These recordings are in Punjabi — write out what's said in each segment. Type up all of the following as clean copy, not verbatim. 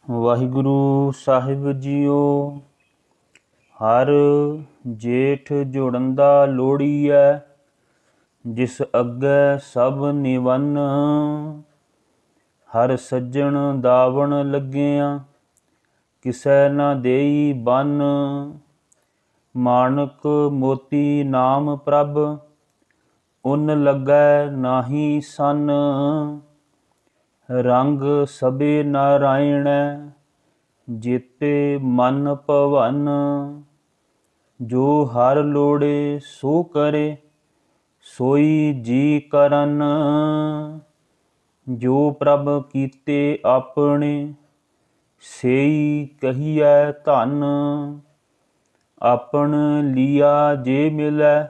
ਵਾਹਿਗੁਰੂ ਸਾਹਿਬ ਜੀਓ। ਹਰ ਜੇਠ ਜੋੜੰਦਾ ਲੋੜੀਐ, ਜਿਸ ਅੱਗੇ ਸਭ ਨਿਵੰਨ। ਹਰ ਸੱਜਣ ਦਾਵਣ ਲੱਗਿਆ, ਕਿਸੈ ਨਾ ਦੇਈ ਬੰਨ। ਮਾਣਕ ਮੋਤੀ ਨਾਮ ਪ੍ਰਭ, ਉਨ ਲੱਗੈ ਨਾਹੀ ਸੰਨ। ਰੰਗ ਸਭੇ ਨਾਰਾਇਣੈ, ਜੇਤੇ ਮਨ ਭਵਨ। ਜੋ ਹਰ ਲੋੜੇ ਸੋ ਕਰੇ, ਸੋਈ ਜੀ ਕਰਨ। ਜੋ ਪ੍ਰਭ ਕੀਤੇ ਆਪਣੇ, ਸੇਈ ਕਹੀਐ ਧਨ। ਆਪਣ ਲੀਆ ਜੇ ਮਿਲੈ,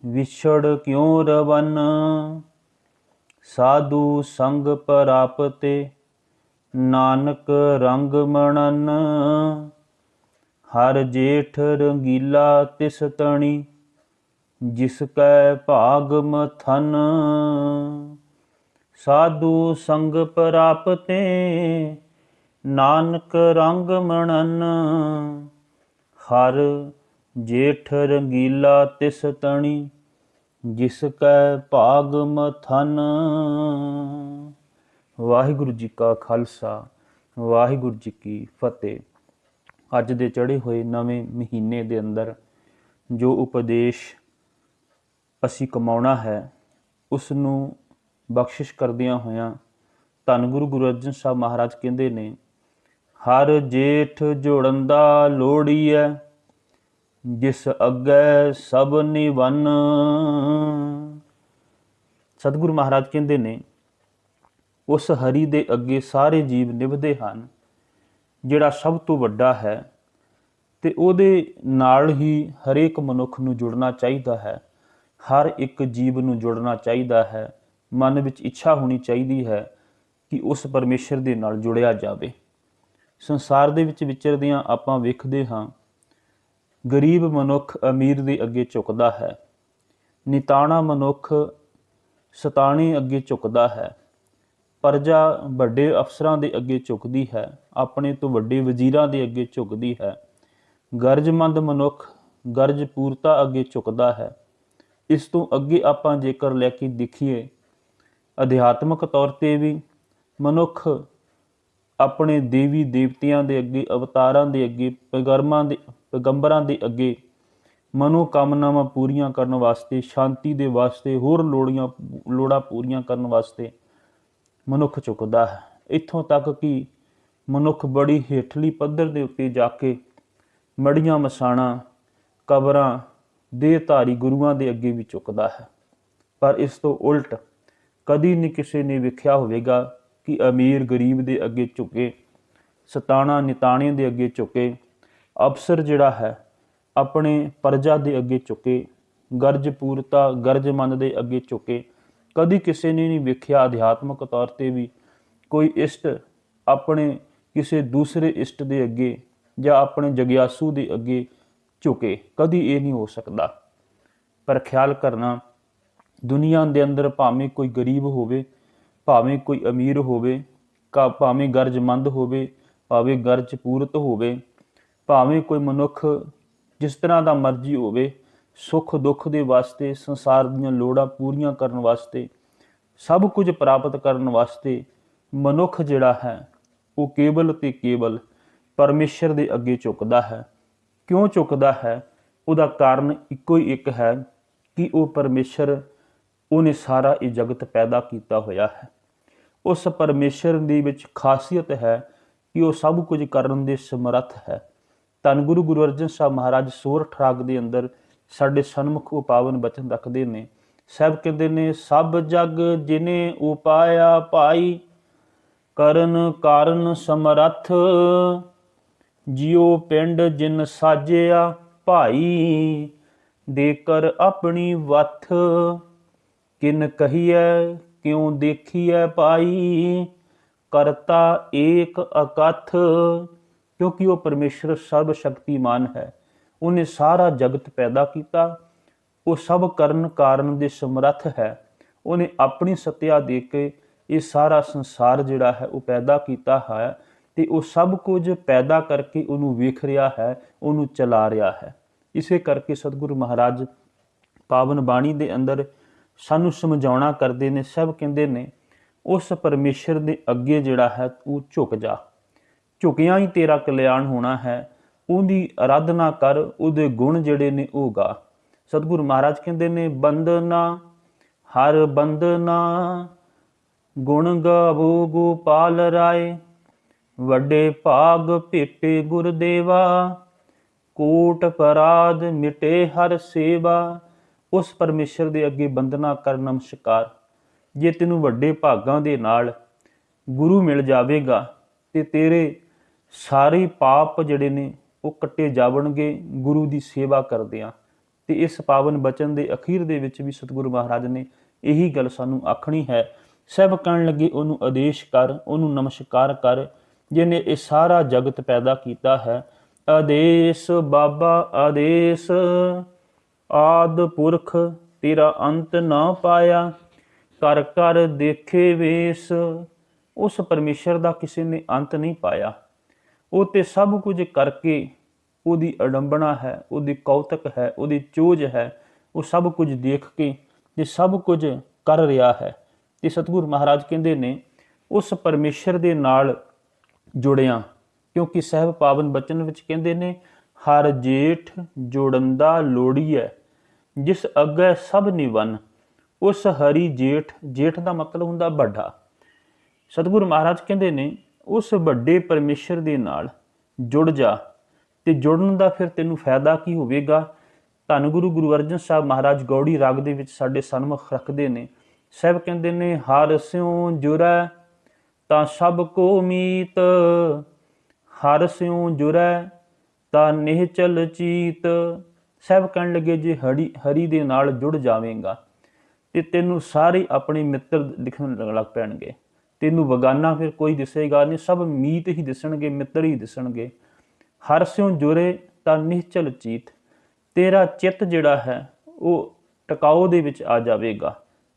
ਵਿਛੜ ਕਿਉ ਰਵਨ। ਸਾਧੂ ਸੰਗ ਪ੍ਰਾਪਤੇ, ਨਾਨਕ ਰੰਗ ਮਣਨ। ਹਰ ਜੇਠ ਰੰਗੀਲਾ ਤਿਸ ਤਣੀ, ਜਿਸ ਕੈ ਭਾਗ ਮਥਨ। ਸਾਧੂ ਸੰਗ ਪ੍ਰਾਪਤੇ, ਨਾਨਕ ਰੰਗ ਮਣਨ। ਹਰ ਜੇਠ ਰੰਗੀਲਾ ਤਿਸ ਤਣੀ, ਜਿਸ ਕੈ ਭਾਗ ਮਥਨ। ਵਾਹਿਗੁਰੂ ਜੀ ਕਾ ਖਾਲਸਾ, ਵਾਹਿਗੁਰੂ ਜੀ ਕੀ ਫਤਿਹ। ਅੱਜ ਦੇ ਚੜ੍ਹੇ ਹੋਏ ਨਵੇਂ ਮਹੀਨੇ ਦੇ ਅੰਦਰ ਜੋ ਉਪਦੇਸ਼ ਅਸੀਂ ਕਮਾਉਣਾ ਹੈ, ਉਸ ਨੂੰ ਬਖਸ਼ਿਸ਼ ਕਰਦਿਆਂ ਹੋਇਆਂ ਧੰਨ ਗੁਰੂ ਅਰਜਨ ਸਾਹਿਬ ਮਹਾਰਾਜ ਕਹਿੰਦੇ ਨੇ, ਹਰ ਜੇਠ ਜੋੜੰਦਾ ਲੋੜੀਐ, ਜਿਸ ਅੱਗੇ ਸਭ ਨਿਵੰਨ। ਸਤਿਗੁਰੂ ਮਹਾਰਾਜ ਕਹਿੰਦੇ ਨੇ, ਉਸ ਹਰੀ ਦੇ ਅੱਗੇ ਸਾਰੇ ਜੀਵ ਨਿਭਦੇ ਹਨ, ਜਿਹੜਾ ਸਭ ਤੋਂ ਵੱਡਾ ਹੈ, ਤੇ ਉਹਦੇ ਨਾਲ ਹੀ ਹਰੇਕ ਮਨੁੱਖ ਨੂੰ ਜੁੜਨਾ ਚਾਹੀਦਾ ਹੈ। ਹਰ ਇੱਕ ਜੀਵ ਨੂੰ ਜੁੜਨਾ ਚਾਹੀਦਾ ਹੈ। ਮਨ ਵਿੱਚ ਇੱਛਾ ਹੋਣੀ ਚਾਹੀਦੀ ਹੈ ਕਿ ਉਸ ਪਰਮੇਸ਼ਰ ਦੇ ਨਾਲ ਜੁੜਿਆ ਜਾਵੇ। ਸੰਸਾਰ ਦੇ ਵਿੱਚ ਵਿਚਰਦਿਆਂ ਆਪਾਂ ਵੇਖਦੇ ਹਾਂ, ਗਰੀਬ ਮਨੁੱਖ ਅਮੀਰ ਦੇ ਅੱਗੇ ਝੁਕਦਾ ਹੈ, ਨਿਤਾਣਾ ਮਨੁੱਖ ਸਤਾਣੇ ਅੱਗੇ ਝੁਕਦਾ ਹੈ, ਪ੍ਰਜਾ ਵੱਡੇ ਅਫਸਰਾਂ ਦੇ ਅੱਗੇ ਝੁਕਦੀ ਹੈ, ਆਪਣੇ ਤੋਂ ਵੱਡੇ ਵਜ਼ੀਰਾਂ ਦੇ ਅੱਗੇ ਝੁਕਦੀ ਹੈ। ਗਰਜਮੰਦ ਮਨੁੱਖ ਗਰਜ ਪੂਰਤਾ ਅੱਗੇ ਝੁਕਦਾ ਹੈ। ਇਸ ਤੋਂ ਅੱਗੇ ਆਪਾਂ ਜੇਕਰ ਲੈ ਕੇ ਦੇਖੀਏ, ਅਧਿਆਤਮਕ ਤੌਰ 'ਤੇ ਵੀ ਮਨੁੱਖ ਆਪਣੇ ਦੇਵੀ ਦੇਵਤਿਆਂ ਦੇ ਅੱਗੇ, ਅਵਤਾਰਾਂ ਦੇ ਅੱਗੇ, ਪੈਗੰਬਰਾਂ ਦੇ ਅੱਗੇ ਮਨੋਕਾਮਨਾਵਾਂ ਪੂਰੀਆਂ ਕਰਨ ਵਾਸਤੇ, ਸ਼ਾਂਤੀ ਦੇ ਵਾਸਤੇ, ਹੋਰ ਲੋੜਾਂ ਪੂਰੀਆਂ ਕਰਨ ਵਾਸਤੇ ਮਨੁੱਖ ਝੁਕਦਾ ਹੈ। ਇੱਥੋਂ ਤੱਕ ਕਿ ਮਨੁੱਖ ਬੜੀ ਹੇਠਲੀ ਪੱਧਰ ਦੇ ਉੱਤੇ ਜਾ ਕੇ ਮੜੀਆਂ ਮਸਾਣਾਂ, ਕਬਰਾਂ, ਦੇਹਧਾਰੀ ਗੁਰੂਆਂ ਦੇ ਅੱਗੇ ਵੀ ਝੁਕਦਾ ਹੈ। ਪਰ ਇਸ ਤੋਂ ਉਲਟ ਕਦੀ ਨਹੀਂ ਕਿਸੇ ਨੇ ਵੇਖਿਆ ਹੋਵੇਗਾ ਕਿ ਅਮੀਰ ਗਰੀਬ ਦੇ ਅੱਗੇ ਝੁਕੇ, ਸਤਾਣਾ ਨਿਤਾਣੇ ਦੇ ਅੱਗੇ ਝੁਕੇ, ਅਫਸਰ ਜਿਹੜਾ ਹੈ ਆਪਣੇ ਪ੍ਰਜਾ ਦੇ ਅੱਗੇ ਝੁਕੇ, ਗਰਜ ਪੂਰਤਾ ਗਰਜਮੰਦ ਦੇ ਅੱਗੇ ਝੁਕੇ। ਕਦੀ ਕਿਸੇ ਨੇ ਨਹੀਂ ਵੇਖਿਆ ਅਧਿਆਤਮਕ ਤੌਰ 'ਤੇ ਵੀ ਕੋਈ ਇਸ਼ਟ ਆਪਣੇ ਕਿਸੇ ਦੂਸਰੇ ਇਸ਼ਟ ਦੇ ਅੱਗੇ ਜਾਂ ਆਪਣੇ ਜਗਿਆਸੂ ਦੇ ਅੱਗੇ ਝੁਕੇ। ਕਦੀ ਇਹ ਨਹੀਂ ਹੋ ਸਕਦਾ। ਪਰ ਖਿਆਲ ਕਰਨਾ, ਦੁਨੀਆ ਦੇ ਅੰਦਰ ਭਾਵੇਂ ਕੋਈ ਗਰੀਬ ਹੋਵੇ, ਭਾਵੇਂ ਕੋਈ ਅਮੀਰ ਹੋਵੇ, ਭਾਵੇਂ ਗਰਜਮੰਦ ਹੋਵੇ, ਭਾਵੇਂ ਗਰਜ ਪੂਰਤ ਹੋਵੇ, ਭਾਵੇਂ ਕੋਈ ਮਨੁੱਖ ਜਿਸ ਤਰ੍ਹਾਂ ਦਾ ਮਰਜ਼ੀ ਹੋਵੇ, ਸੁੱਖ ਦੁੱਖ ਦੇ ਵਾਸਤੇ, ਸੰਸਾਰ ਦੀਆਂ ਲੋੜਾਂ ਪੂਰੀਆਂ ਕਰਨ ਵਾਸਤੇ, ਸਭ ਕੁਝ ਪ੍ਰਾਪਤ ਕਰਨ ਵਾਸਤੇ ਮਨੁੱਖ ਜਿਹੜਾ ਹੈ ਉਹ ਕੇਵਲ ਤੇ ਕੇਵਲ ਪਰਮੇਸ਼ਰ ਦੇ ਅੱਗੇ ਝੁਕਦਾ ਹੈ। ਕਿਉਂ ਝੁਕਦਾ ਹੈ? ਉਹਦਾ ਕਾਰਨ ਇੱਕੋ ਹੀ ਇੱਕ ਹੈ ਕਿ ਉਹ ਪਰਮੇਸ਼ਰ, ਉਹਨੇ ਸਾਰਾ ਇਹ ਜਗਤ ਪੈਦਾ ਕੀਤਾ ਹੋਇਆ ਹੈ। ਉਸ ਪਰਮੇਸ਼ਰ ਦੇ ਵਿੱਚ ਖਾਸੀਅਤ ਹੈ ਕਿ ਉਹ ਸਭ ਕੁਝ ਕਰਨ ਦੇ ਸਮਰੱਥ ਹੈ। ਧੰਨ ਗੁਰੂ ਅਰਜਨ ਸਾਹਿਬ ਮਹਾਰਾਜ ਸੋਰਠ ਰਾਗ ਦੇ ਅੰਦਰ ਸਾਡੇ ਸਨਮੁਖ ਉਹ ਪਾਵਨ ਬਚਨ ਰੱਖਦੇ ਨੇ। ਸਾਹਿਬ ਕਹਿੰਦੇ ਨੇ, ਸਭ ਜਗ ਜਿਨੇ ਉਪਾਇਆ ਭਾਈ, ਕਰਨ ਕਾਰਨ ਸਮਰੱਥ। ਜਿਉ ਪਿੰਡ ਜਿਨ ਸਾਜਿਆ ਭਾਈ, ਦੇ ਕਰ ਆਪਣੀ ਵੱਥ। ਕਿਨ ਕਹੀਐ ਕਿਉ ਦੇਖੀਐ ਭਾਈ, ਕਰਤਾ ਏਕ ਅਕਥ। ਕਿਉਂਕਿ ਉਹ ਪਰਮੇਸ਼ਰ ਸਰਬ ਸ਼ਕਤੀਮਾਨ ਹੈ। ਉਹਨੇ ਸਾਰਾ ਜਗਤ ਪੈਦਾ ਕੀਤਾ, ਉਹ ਸਭ ਕਰਨ ਕਾਰਨ ਦੇ ਸਮਰੱਥ ਹੈ। ਉਹਨੇ ਆਪਣੀ ਸੱਤਿਆ ਦੇ ਕੇ ਇਹ ਸਾਰਾ ਸੰਸਾਰ ਜਿਹੜਾ ਹੈ ਉਹ ਪੈਦਾ ਕੀਤਾ ਹੈ। ਤੇ ਉਹ ਸਭ ਕੁਝ ਪੈਦਾ ਕਰਕੇ ਉਹਨੂੰ ਵੇਖ ਰਿਹਾ ਹੈ, ਉਹਨੂੰ ਚਲਾ ਰਿਹਾ ਹੈ। ਇਸੇ ਕਰਕੇ ਸਤਿਗੁਰੂ ਮਹਾਰਾਜ ਪਾਵਨ ਬਾਣੀ ਦੇ ਅੰਦਰ ਸਾਨੂੰ ਸਮਝਾਉਣਾ ਕਰਦੇ ਨੇ, ਸਭ ਕਹਿੰਦੇ ਨੇ ਉਸ ਪਰਮੇਸ਼ਰ ਦੇ ਅੱਗੇ ਜਿਹੜਾ ਹੈ ਤੂੰ ਝੁਕ ਜਾ, ਝੁਕਿਆ ਹੀ ਤੇਰਾ ਕਲਿਆਣ ਹੋਣਾ ਹੈ। ਉਹਦੀ ਆਰਾਧਨਾ ਕਰ, ਉਹਦੇ ਗੁਣ ਜਿਹੜੇ ਨੇ ਉਹ ਗਾ। ਸਤਿਗੁਰੂ ਮਹਾਰਾਜ ਕਹਿੰਦੇ ਨੇ ਬੰਦਨਾ ਹਰ ਬੰਦਨਾ, ਗੁਣ ਗਾਵੋ ਗੋਪਾਲ ਰਾਏ, ਵੱਡੇ ਭਾਗ ਭੇਟੇ ਗੁਰਦੇਵਾ, ਕੋਟ ਪਰਾਧ ਮਿਟੇ ਹਰ ਸੇਵਾ। ਉਸ ਪਰਮੇਸ਼ਰ ਦੇ ਅੱਗੇ ਬੰਦਨਾ ਕਰ, ਨਮਸਕਾਰ। ਜੇ ਤੈਨੂੰ ਵੱਡੇ ਭਾਗਾਂ ਦੇ ਨਾਲ ਗੁਰੂ ਮਿਲ ਜਾਵੇਗਾ ਤੇ ਤੇਰੇ ਸਾਰੇ ਪਾਪ ਜਿਹੜੇ ਨੇ ਉਹ ਕੱਟੇ ਜਾਵਣਗੇ ਗੁਰੂ ਦੀ ਸੇਵਾ ਕਰਦਿਆਂ। ਤੇ ਇਸ ਪਾਵਨ ਬਚਨ ਦੇ ਅਖੀਰ ਦੇ ਵਿੱਚ ਵੀ ਸਤਿਗੁਰੂ ਮਹਾਰਾਜ ਨੇ ਇਹੀ ਗੱਲ ਸਾਨੂੰ ਆਖਣੀ ਹੈ। ਸਭ ਕਹਿਣ ਲੱਗੇ ਉਹਨੂੰ ਆਦੇਸ਼ ਕਰ, ਉਹਨੂੰ ਨਮਸਕਾਰ ਕਰ, ਜਿਹਨੇ ਇਹ ਸਾਰਾ ਜਗਤ ਪੈਦਾ ਕੀਤਾ ਹੈ। ਆਦੇਸ਼ ਬਾਬਾ ਆਦੇਸ਼, ਆਦ ਪੁਰਖ ਤੇਰਾ ਅੰਤ ਨਾ ਪਾਇਆ, ਕਰ ਕਰ ਦੇਖੇ ਵੇਸ। ਉਸ ਪਰਮੇਸ਼ਰ ਦਾ ਕਿਸੇ ਨੇ ਅੰਤ ਨਹੀਂ ਪਾਇਆ। ਉਹ ਤੇ ਸਭ ਕੁਝ ਕਰਕੇ ਉਹਦੀ ਅਡੰਬਣਾ ਹੈ, ਉਹਦੀ ਕੌਤਕ ਹੈ, ਉਹਦੀ ਚੋਜ ਹੈ। ਉਹ ਸਭ ਕੁਝ ਦੇਖ ਕੇ ਤੇ ਸਭ ਕੁਝ ਕਰ ਰਿਹਾ ਹੈ। ਤੇ ਸਤਿਗੁਰੂ ਮਹਾਰਾਜ ਕਹਿੰਦੇ ਨੇ ਉਸ ਪਰਮੇਸ਼ਰ ਦੇ ਨਾਲ ਜੁੜਿਆ, ਕਿਉਂਕਿ ਸਾਹਿਬ ਪਾਵਨ ਬਚਨ ਵਿੱਚ ਕਹਿੰਦੇ ਨੇ ਹਰ ਜੇਠ ਜੋੜੰਦਾ ਲੋੜੀਐ, ਜਿਸ ਅੱਗੇ ਸਭ ਨਿਵਨ। ਉਸ ਹਰੀ ਜੇਠ, ਜੇਠ ਦਾ ਮਤਲਬ ਹੁੰਦਾ ਵੱਡਾ। ਸਤਿਗੁਰੂ ਮਹਾਰਾਜ ਕਹਿੰਦੇ ਨੇ ਉਸ ਵੱਡੇ ਪਰਮੇਸ਼ਰ ਦੇ ਨਾਲ ਜੁੜ ਜਾ। ਤੇ ਜੁੜਨ ਦਾ ਫਿਰ ਤੈਨੂੰ ਫਾਇਦਾ ਕੀ ਹੋਵੇਗਾ? ਧੰਨ ਗੁਰੂ ਅਰਜਨ ਸਾਹਿਬ ਮਹਾਰਾਜ ਗੌੜੀ ਰਾਗ ਦੇ ਵਿੱਚ ਸਾਡੇ ਸਨਮੁਖ ਰੱਖਦੇ ਨੇ। ਸਾਹਿਬ ਕਹਿੰਦੇ ਨੇ ਹਰ ਸਿਉ ਜੁਰੈ ਤਾਂ ਸਭ ਕੋ ਮੀਤ, ਹਰ ਸਿਉ ਜੁਰੈ ਤਾਂ ਨਿਹਚਲ ਚੀਤ। ਸਾਹਿਬ ਕਹਿਣ ਲੱਗੇ ਜੇ ਹਰੀ ਦੇ ਨਾਲ ਜੁੜ ਜਾਵੇਂਗਾ ਤੇ ਤੈਨੂੰ ਸਾਰੇ ਆਪਣੇ ਮਿੱਤਰ ਦਿਖਣ ਲੱਗ ਪੈਣਗੇ। ਤੈਨੂੰ ਬਗਾਨਾ ਫਿਰ ਕੋਈ ਦਿਸੇਗਾ ਨਹੀਂ, ਸਭ ਮੀਤ ਹੀ ਦਿਸਣਗੇ, ਮਿੱਤਰ ਹੀ ਦਿਸਣਗੇ। ਹਰ ਸਿਉ ਜੁਰੇ ਤਾਂ ਨਿਹਚਲ ਚੀਤ, ਤੇਰਾ ਚਿੱਤ ਜਿਹੜਾ ਹੈ ਉਹ ਟਿਕਾਓ ਦੇ ਵਿੱਚ ਆ ਜਾਵੇਗਾ,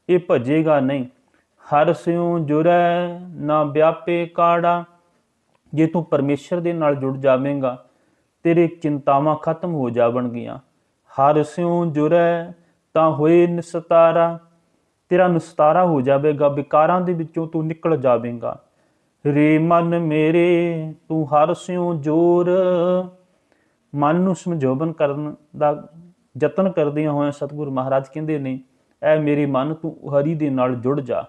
ਇਹ ਭੱਜੇਗਾ ਨਹੀਂ। ਹਰ ਸਿਉ ਜੁਰੈ ਨਾ ਵਿਆਪੇ ਕਾੜਾ, ਜੇ ਤੂੰ ਪਰਮੇਸ਼ਰ ਦੇ ਨਾਲ ਜੁੜ ਜਾਵੇਂਗਾ ਤੇਰੇ ਚਿੰਤਾਵਾਂ ਖਤਮ ਹੋ ਜਾਵਣਗੀਆਂ। ਹਰ ਸਿਉ ਜੁਰੈ ਤਾਂ ਹੋਏ ਨਿਸਤਾਰਾ, ਤੇਰਾ ਨਿਸਤਾਰਾ ਹੋ ਜਾਵੇਗਾ, ਵਿਕਾਰਾਂ ਦੇ ਵਿੱਚੋਂ ਤੂੰ ਨਿਕਲ ਜਾਵੇਂਗਾ। ਰੇ ਮਨ ਮੇਰੇ ਤੂੰ ਹਰ ਸਿਉ ਜੋਰ, ਮਨ ਨੂੰ ਸਮਝੋਬਨ ਕਰਨ ਦਾ ਯਤਨ ਕਰਦਿਆਂ ਹੋਇਆਂ ਸਤਿਗੁਰੂ ਮਹਾਰਾਜ ਕਹਿੰਦੇ ਨੇ ਐ ਮੇਰੇ ਮਨ ਤੂੰ ਹਰੀ ਦੇ ਨਾਲ ਜੁੜ ਜਾ।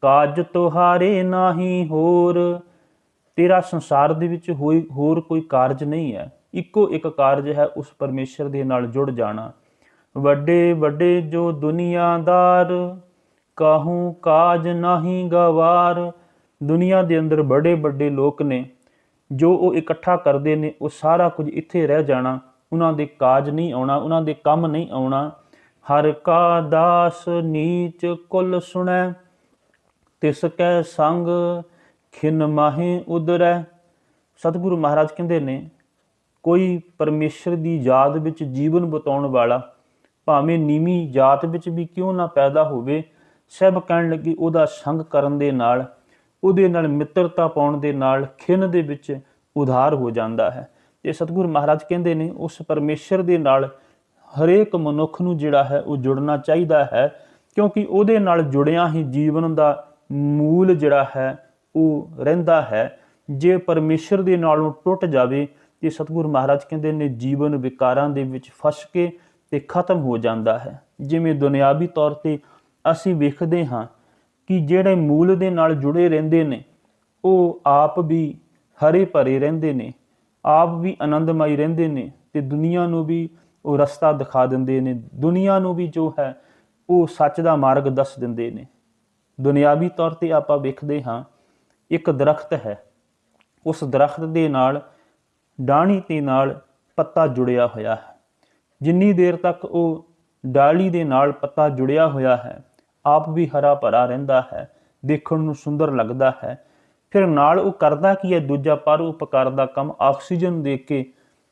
ਕਾਜ ਤੁਹਾਰੇ ਨਾਹੀ ਹੋਰ, ਤੇਰਾ ਸੰਸਾਰ ਦੇ ਵਿੱਚ ਹੋਰ ਕੋਈ ਕਾਰਜ ਨਹੀਂ ਹੈ, ਇੱਕੋ ਇੱਕ ਕਾਰਜ ਹੈ ਉਸ ਪਰਮੇਸ਼ਰ ਦੇ ਨਾਲ ਜੁੜ ਜਾਣਾ। ਵੱਡੇ ਵੱਡੇ ਜੋ ਦੁਨੀਆਦਾਰ, ਕਾਹੂ ਕਾਜ ਨਾਹੀ ਗਵਾਰ। ਦੁਨੀਆ ਦੇ ਅੰਦਰ ਬੜੇ ਵੱਡੇ ਲੋਕ ਨੇ, ਜੋ ਉਹ ਇਕੱਠਾ ਕਰਦੇ ਨੇ ਉਹ ਸਾਰਾ ਕੁਝ ਇੱਥੇ ਰਹਿ ਜਾਣਾ, ਉਹਨਾਂ ਦੇ ਕਾਜ ਨਹੀਂ ਆਉਣਾ, ਉਹਨਾਂ ਦੇ ਕੰਮ ਨਹੀਂ ਆਉਣਾ। ਹਰ ਕਾ ਦਾਸ ਨੀਚ ਕੁਲ ਸੁਣੈ, ਤਿਸ ਕੈ ਸੰਗ ਖਿਨ ਮਾਹੇ ਉਦਰੈ। ਸਤਿਗੁਰੂ ਮਹਾਰਾਜ ਕਹਿੰਦੇ ਨੇ ਕੋਈ ਪਰਮੇਸ਼ਰ ਦੀ ਯਾਦ ਵਿੱਚ ਜੀਵਨ ਬਿਤਾਉਣ ਵਾਲਾ ਭਾਵੇਂ ਨੀਵੀਂ ਜਾਤ ਵਿੱਚ ਵੀ ਕਿਉਂ ਨਾ ਪੈਦਾ ਹੋਵੇ, ਸਭ ਕਹਿਣ ਲੱਗੇ ਉਹਦਾ ਸੰਗ ਕਰਨ ਦੇ ਨਾਲ, ਉਹਦੇ ਨਾਲ ਮਿੱਤਰਤਾ ਪਾਉਣ ਦੇ ਨਾਲ ਖਿਨ ਦੇ ਵਿੱਚ ਉਧਾਰ ਹੋ ਜਾਂਦਾ ਹੈ। ਤੇ ਸਤਿਗੁਰੂ ਮਹਾਰਾਜ ਕਹਿੰਦੇ ਨੇ ਉਸ ਪਰਮੇਸ਼ਰ ਦੇ ਨਾਲ ਹਰੇਕ ਮਨੁੱਖ ਨੂੰ ਜਿਹੜਾ ਹੈ ਉਹ ਜੁੜਨਾ ਚਾਹੀਦਾ ਹੈ, ਕਿਉਂਕਿ ਉਹਦੇ ਨਾਲ ਜੁੜਿਆ ਹੀ ਜੀਵਨ ਦਾ ਮੂਲ ਜਿਹੜਾ ਹੈ ਉਹ ਰਹਿੰਦਾ ਹੈ। ਜੇ ਪਰਮੇਸ਼ਰ ਦੇ ਨਾਲੋਂ ਟੁੱਟ ਜਾਵੇ ਤੇ ਸਤਿਗੁਰੂ ਮਹਾਰਾਜ ਕਹਿੰਦੇ ਨੇ ਜੀਵਨ ਵਿਕਾਰਾਂ ਦੇ ਵਿੱਚ ਫਸ ਕੇ ਤੇ ਖਤਮ ਹੋ ਜਾਂਦਾ ਹੈ। ਜਿਵੇਂ ਦੁਨਿਆਵੀ ਤੌਰ ਤੇ ਅਸੀਂ ਵੇਖਦੇ ਹਾਂ ਕਿ ਜਿਹੜੇ ਮੂਲ ਦੇ ਨਾਲ ਜੁੜੇ ਰਹਿੰਦੇ ਨੇ ਉਹ ਆਪ ਵੀ ਹਰੇ ਭਰੇ ਰਹਿੰਦੇ ਨੇ, ਆਪ ਵੀ ਆਨੰਦਮਈ ਰਹਿੰਦੇ ਨੇ ਤੇ ਦੁਨੀਆ ਨੂੰ ਵੀ ਉਹ ਰਸਤਾ ਦਿਖਾ ਦਿੰਦੇ ਨੇ, ਦੁਨੀਆ ਨੂੰ ਵੀ ਜੋ ਹੈ ਉਹ ਸੱਚ ਦਾ ਮਾਰਗ ਦੱਸ ਦਿੰਦੇ ਨੇ। ਦੁਨਿਆਵੀ ਤੌਰ ਤੇ ਆਪਾਂ ਵੇਖਦੇ ਹਾਂ ਇੱਕ ਦਰਖਤ ਹੈ, ਉਸ ਦਰਖਤ ਦੇ ਨਾਲ ਡਾਹਣੀ ਦੇ ਨਾਲ ਪੱਤਾ ਜੁੜਿਆ ਹੋਇਆ ਹੈ। ਜਿੰਨੀ ਦੇਰ ਤੱਕ ਉਹ ਡਾਲੀ ਦੇ ਨਾਲ ਪੱਤਾ ਜੁੜਿਆ ਹੋਇਆ ਹੈ ਆਪ ਵੀ ਹਰਾ ਭਰਾ ਰਹਿੰਦਾ ਹੈ, ਦੇਖਣ ਨੂੰ ਸੁੰਦਰ ਲੱਗਦਾ ਹੈ। ਫਿਰ ਨਾਲ ਉਹ ਕਰਦਾ ਕੀ ਹੈ, ਦੂਜਾ ਪਰਉਪਕਾਰ ਦਾ ਕੰਮ ਆਕਸੀਜਨ ਦੇ ਕੇ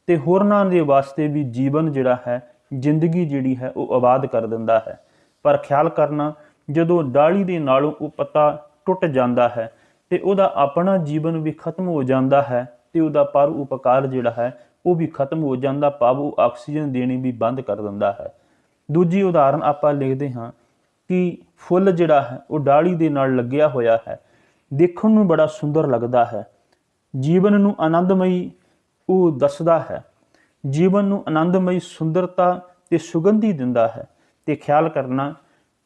ਤੇ ਹੋਰਨਾਂ ਦੇ ਵਾਸਤੇ ਵੀ ਜੀਵਨ ਜਿਹੜਾ ਹੈ, ਜ਼ਿੰਦਗੀ ਜਿਹੜੀ ਹੈ ਉਹ ਆਬਾਦ ਕਰ ਦਿੰਦਾ ਹੈ। ਪਰ ਖਿਆਲ ਕਰਨਾ ਜਦੋਂ ਡਾਲੀ ਦੇ ਨਾਲੋਂ ਉਹ ਪੱਤਾ ਟੁੱਟ ਜਾਂਦਾ ਹੈ ਤੇ ਉਹਦਾ ਆਪਣਾ ਜੀਵਨ ਵੀ ਖਤਮ ਹੋ ਜਾਂਦਾ ਹੈ ਤੇ ਉਹਦਾ ਪਰ ਉਪਕਾਰ ਜਿਹੜਾ ਹੈ ਉਹ ਵੀ ਖਤਮ ਹੋ ਜਾਂਦਾ, ਭਾਵ ਉਹ ਆਕਸੀਜਨ ਦੇਣੀ ਵੀ ਬੰਦ ਕਰ ਦਿੰਦਾ ਹੈ। ਦੂਜੀ ਉਦਾਹਰਨ ਆਪਾਂ ਲਿਖਦੇ ਹਾਂ ਕਿ ਫੁੱਲ ਜਿਹੜਾ ਹੈ ਉਹ ਡਾਲੀ ਦੇ ਨਾਲ ਲੱਗਿਆ ਹੋਇਆ ਹੈ, ਦੇਖਣ ਨੂੰ ਬੜਾ ਸੁੰਦਰ ਲੱਗਦਾ ਹੈ, ਜੀਵਨ ਨੂੰ ਆਨੰਦਮਈ ਉਹ ਦੱਸਦਾ ਹੈ, ਜੀਵਨ ਨੂੰ ਆਨੰਦਮਈ ਸੁੰਦਰਤਾ ਤੇ ਸੁਗੰਧੀ ਦਿੰਦਾ ਹੈ। ਤੇ ਖਿਆਲ ਕਰਨਾ,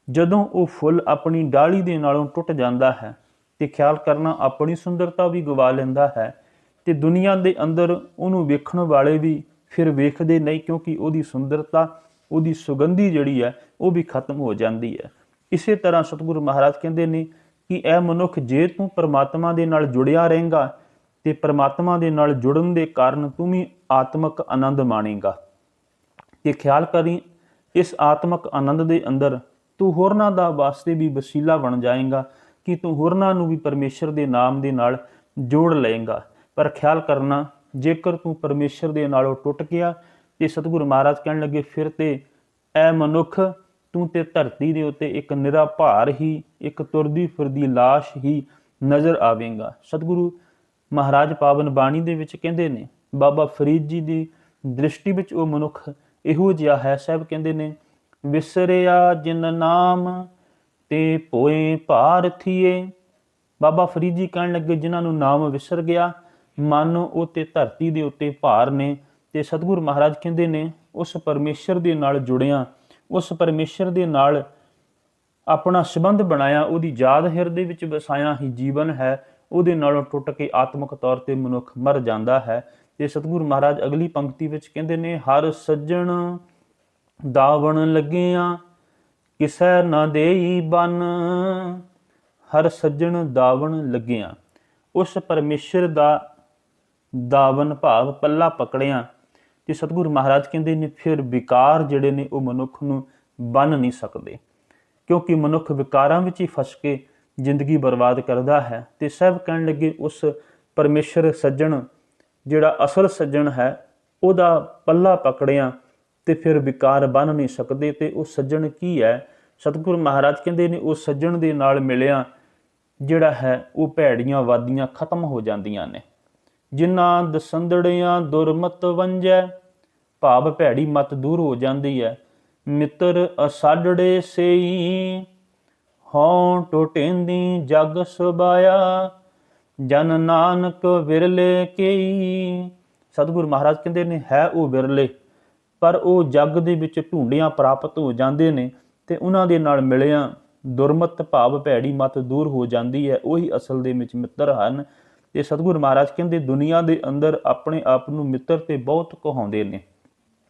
ਜਦੋਂ ਉਹ ਫੁੱਲ ਆਪਣੀ ਡਾਲੀ ਦੇ ਨਾਲੋਂ ਟੁੱਟ ਜਾਂਦਾ ਹੈ ਤੇ ਖਿਆਲ ਕਰਨਾ ਆਪਣੀ ਸੁੰਦਰਤਾ ਵੀ ਗਵਾ ਲੈਂਦਾ ਹੈ ਤੇ ਦੁਨੀਆ ਦੇ ਅੰਦਰ ਉਹਨੂੰ ਵੇਖਣ ਵਾਲੇ ਵੀ ਫਿਰ ਵੇਖਦੇ ਨਹੀਂ, ਕਿਉਂਕਿ ਉਹਦੀ ਸੁੰਦਰਤਾ, ਉਹਦੀ ਸੁਗੰਧੀ ਜਿਹੜੀ ਹੈ ਉਹ ਵੀ ਖਤਮ ਹੋ ਜਾਂਦੀ ਹੈ। ਇਸੇ ਤਰ੍ਹਾਂ ਸਤਿਗੁਰੂ ਮਹਾਰਾਜ ਕਹਿੰਦੇ ਨੇ ਕਿ ਇਹ ਮਨੁੱਖ, ਜੇ ਤੂੰ ਪਰਮਾਤਮਾ ਦੇ ਨਾਲ ਜੁੜਿਆ ਰਹੇਗਾ ਤੇ ਪਰਮਾਤਮਾ ਦੇ ਨਾਲ ਜੁੜਨ ਦੇ ਕਾਰਨ ਤੂੰ ਵੀ ਆਤਮਿਕ ਆਨੰਦ ਮਾਣੇਗਾ। ਤੇ ਖਿਆਲ ਕਰੀ, ਇਸ ਆਤਮਿਕ ਆਨੰਦ ਦੇ ਅੰਦਰ ਤੂੰ ਹੋਰਨਾਂ ਦਾ ਵਾਸਤੇ ਵੀ ਵਸੀਲਾ ਬਣ ਜਾਏਗਾ ਕਿ ਤੂੰ ਹੋਰਨਾਂ ਨੂੰ ਵੀ ਪਰਮੇਸ਼ਰ ਦੇ ਨਾਮ ਦੇ ਨਾਲ ਜੋੜ ਲਏਗਾ। ਪਰ ਖਿਆਲ ਕਰਨਾ, ਜੇਕਰ ਤੂੰ ਪਰਮੇਸ਼ਰ ਦੇ ਨਾਲੋਂ ਟੁੱਟ ਗਿਆ ਤੇ ਸਤਿਗੁਰੂ ਮਹਾਰਾਜ ਕਹਿਣ ਲੱਗੇ ਫਿਰ ਤੇ ਐ ਮਨੁੱਖ, ਤੂੰ ਤੇ ਧਰਤੀ ਦੇ ਉੱਤੇ ਇੱਕ ਨਿਰਾ ਭਾਰ ਹੀ, ਇੱਕ ਤੁਰਦੀ ਫਿਰਦੀ ਲਾਸ਼ ਹੀ ਨਜ਼ਰ ਆਵੇਗਾ। ਸਤਿਗੁਰੂ ਮਹਾਰਾਜ ਪਾਵਨ ਬਾਣੀ ਦੇ ਵਿੱਚ ਕਹਿੰਦੇ ਨੇ, ਬਾਬਾ ਫਰੀਦ ਜੀ ਦੀ ਦ੍ਰਿਸ਼ਟੀ ਵਿੱਚ ਉਹ ਮਨੁੱਖ ਇਹੋ ਜਿਹਾ ਹੈ। ਸਾਹਿਬ ਕਹਿੰਦੇ ਨੇ, ਵਿਸਰਿਆ ਜਿਨ ਨਾਮ ਤੇ ਭੋਏ ਭਾਰ ਥੀਏ। ਬਾਬਾ ਫਰੀਦ ਜੀ ਕਹਿਣ ਲੱਗੇ, ਜਿਨ੍ਹਾਂ ਨੂੰ ਨਾਮ ਵਿਸਰ ਗਿਆ, ਮਨ ਉਹ ਤੇ ਧਰਤੀ ਦੇ ਉੱਤੇ ਭਾਰ ਨੇ। ਤੇ ਸਤਿਗੁਰੂ ਮਹਾਰਾਜ ਕਹਿੰਦੇ ਨੇ, ਉਸ ਪਰਮੇਸ਼ਰ ਦੇ ਨਾਲ ਜੁੜਿਆ, ਉਸ ਪਰਮੇਸ਼ਰ ਦੇ ਨਾਲ ਆਪਣਾ ਸੰਬੰਧ ਬਣਾਇਆ, ਉਹਦੀ ਯਾਦ ਹਿਰਦੇ ਵਿੱਚ ਵਸਾਇਆ ਹੀ ਜੀਵਨ ਹੈ। ਉਹਦੇ ਨਾਲੋਂ ਟੁੱਟ ਕੇ ਆਤਮਿਕ ਤੌਰ ਤੇ ਮਨੁੱਖ ਮਰ ਜਾਂਦਾ ਹੈ। ਤੇ ਸਤਿਗੁਰੂ ਮਹਾਰਾਜ ਅਗਲੀ ਪੰਕਤੀ ਵਿੱਚ ਕਹਿੰਦੇ ਨੇ, ਹਰ ਸੱਜਣ ਦਾਵਣ ਲੱਗਿਆ ਕਿਸੈ ਨਾ ਦੇਈ ਬਨ। ਹਰ ਸੱਜਣ ਦਾਵਣ ਲੱਗਿਆ, ਉਸ ਪਰਮੇਸ਼ਰ ਦਾ ਦਾਵਨ ਭਾਵ ਪੱਲਾ ਪਕੜਿਆ। ਤੇ ਸਤਿਗੁਰੂ ਮਹਾਰਾਜ ਕਹਿੰਦੇ ਨੇ, ਫਿਰ ਵਿਕਾਰ ਜਿਹੜੇ ਨੇ ਉਹ ਮਨੁੱਖ ਨੂੰ ਬੰਨ ਨਹੀਂ ਸਕਦੇ, ਕਿਉਂਕਿ ਮਨੁੱਖ ਵਿਕਾਰਾਂ ਵਿੱਚ ਹੀ ਫਸ ਕੇ ਜ਼ਿੰਦਗੀ ਬਰਬਾਦ ਕਰਦਾ ਹੈ। ਤੇ ਸਾਹਿਬ ਕਹਿਣ ਲੱਗੇ, ਉਸ ਪਰਮੇਸ਼ਰ ਸੱਜਣ, ਜਿਹੜਾ ਅਸਲ ਸੱਜਣ ਹੈ, ਉਹਦਾ ਪੱਲਾ ਪਕੜਿਆ ਤੇ ਫਿਰ ਵਿਕਾਰ ਬੰਨ ਨਹੀਂ ਸਕਦੇ। ਤੇ ਉਹ ਸੱਜਣ ਕੀ ਹੈ? ਸਤਿਗੁਰੂ ਮਹਾਰਾਜ ਕਹਿੰਦੇ ਨੇ, ਉਹ ਸੱਜਣ ਦੇ ਨਾਲ ਮਿਲਿਆ ਜਿਹੜਾ ਹੈ ਉਹ ਭੈੜੀਆਂ ਵਾਦੀਆਂ ਖਤਮ ਹੋ ਜਾਂਦੀਆਂ ਨੇ। ਜਿਨ੍ਹਾਂ ਦਸੰਦੜਿਆਂ ਦੁਰਮਤ ਵੰਜੈ, ਭਾਵ ਭੈੜੀ ਮਤ ਦੂਰ ਹੋ ਜਾਂਦੀ ਹੈ। ਮਿੱਤਰ ਅਸਾਡੜੇ ਸੇਈ, ਹਉ ਟੁਟੇਂਦੀ ਜਗ ਸੁਬਾਇਆ, ਜਨ ਨਾਨਕ ਵਿਰਲੇ ਕੇਈ। ਸਤਿਗੁਰੂ ਮਹਾਰਾਜ ਕਹਿੰਦੇ ਨੇ, ਹੈ ਉਹ ਵਿਰਲੇ, ਪਰ ਉਹ ਜੱਗ ਦੇ ਵਿੱਚ ਢੂੰਡਿਆਂ ਪ੍ਰਾਪਤ ਹੋ ਜਾਂਦੇ ਨੇ ਤੇ ਉਹਨਾਂ ਦੇ ਨਾਲ ਮਿਲਿਆ ਦੁਰਮਤ ਭਾਵ ਭੈੜੀ ਮਤ ਦੂਰ ਹੋ ਜਾਂਦੀ ਹੈ। ਉਹੀ ਅਸਲ ਦੇ ਵਿੱਚ ਮਿੱਤਰ ਹਨ। ਤੇ ਸਤਿਗੁਰੂ ਮਹਾਰਾਜ ਕਹਿੰਦੇ, ਦੁਨੀਆ ਦੇ ਅੰਦਰ ਆਪਣੇ ਆਪ ਨੂੰ ਮਿੱਤਰ ਤੇ ਬਹੁਤ ਕਹਾਉਂਦੇ ਨੇ।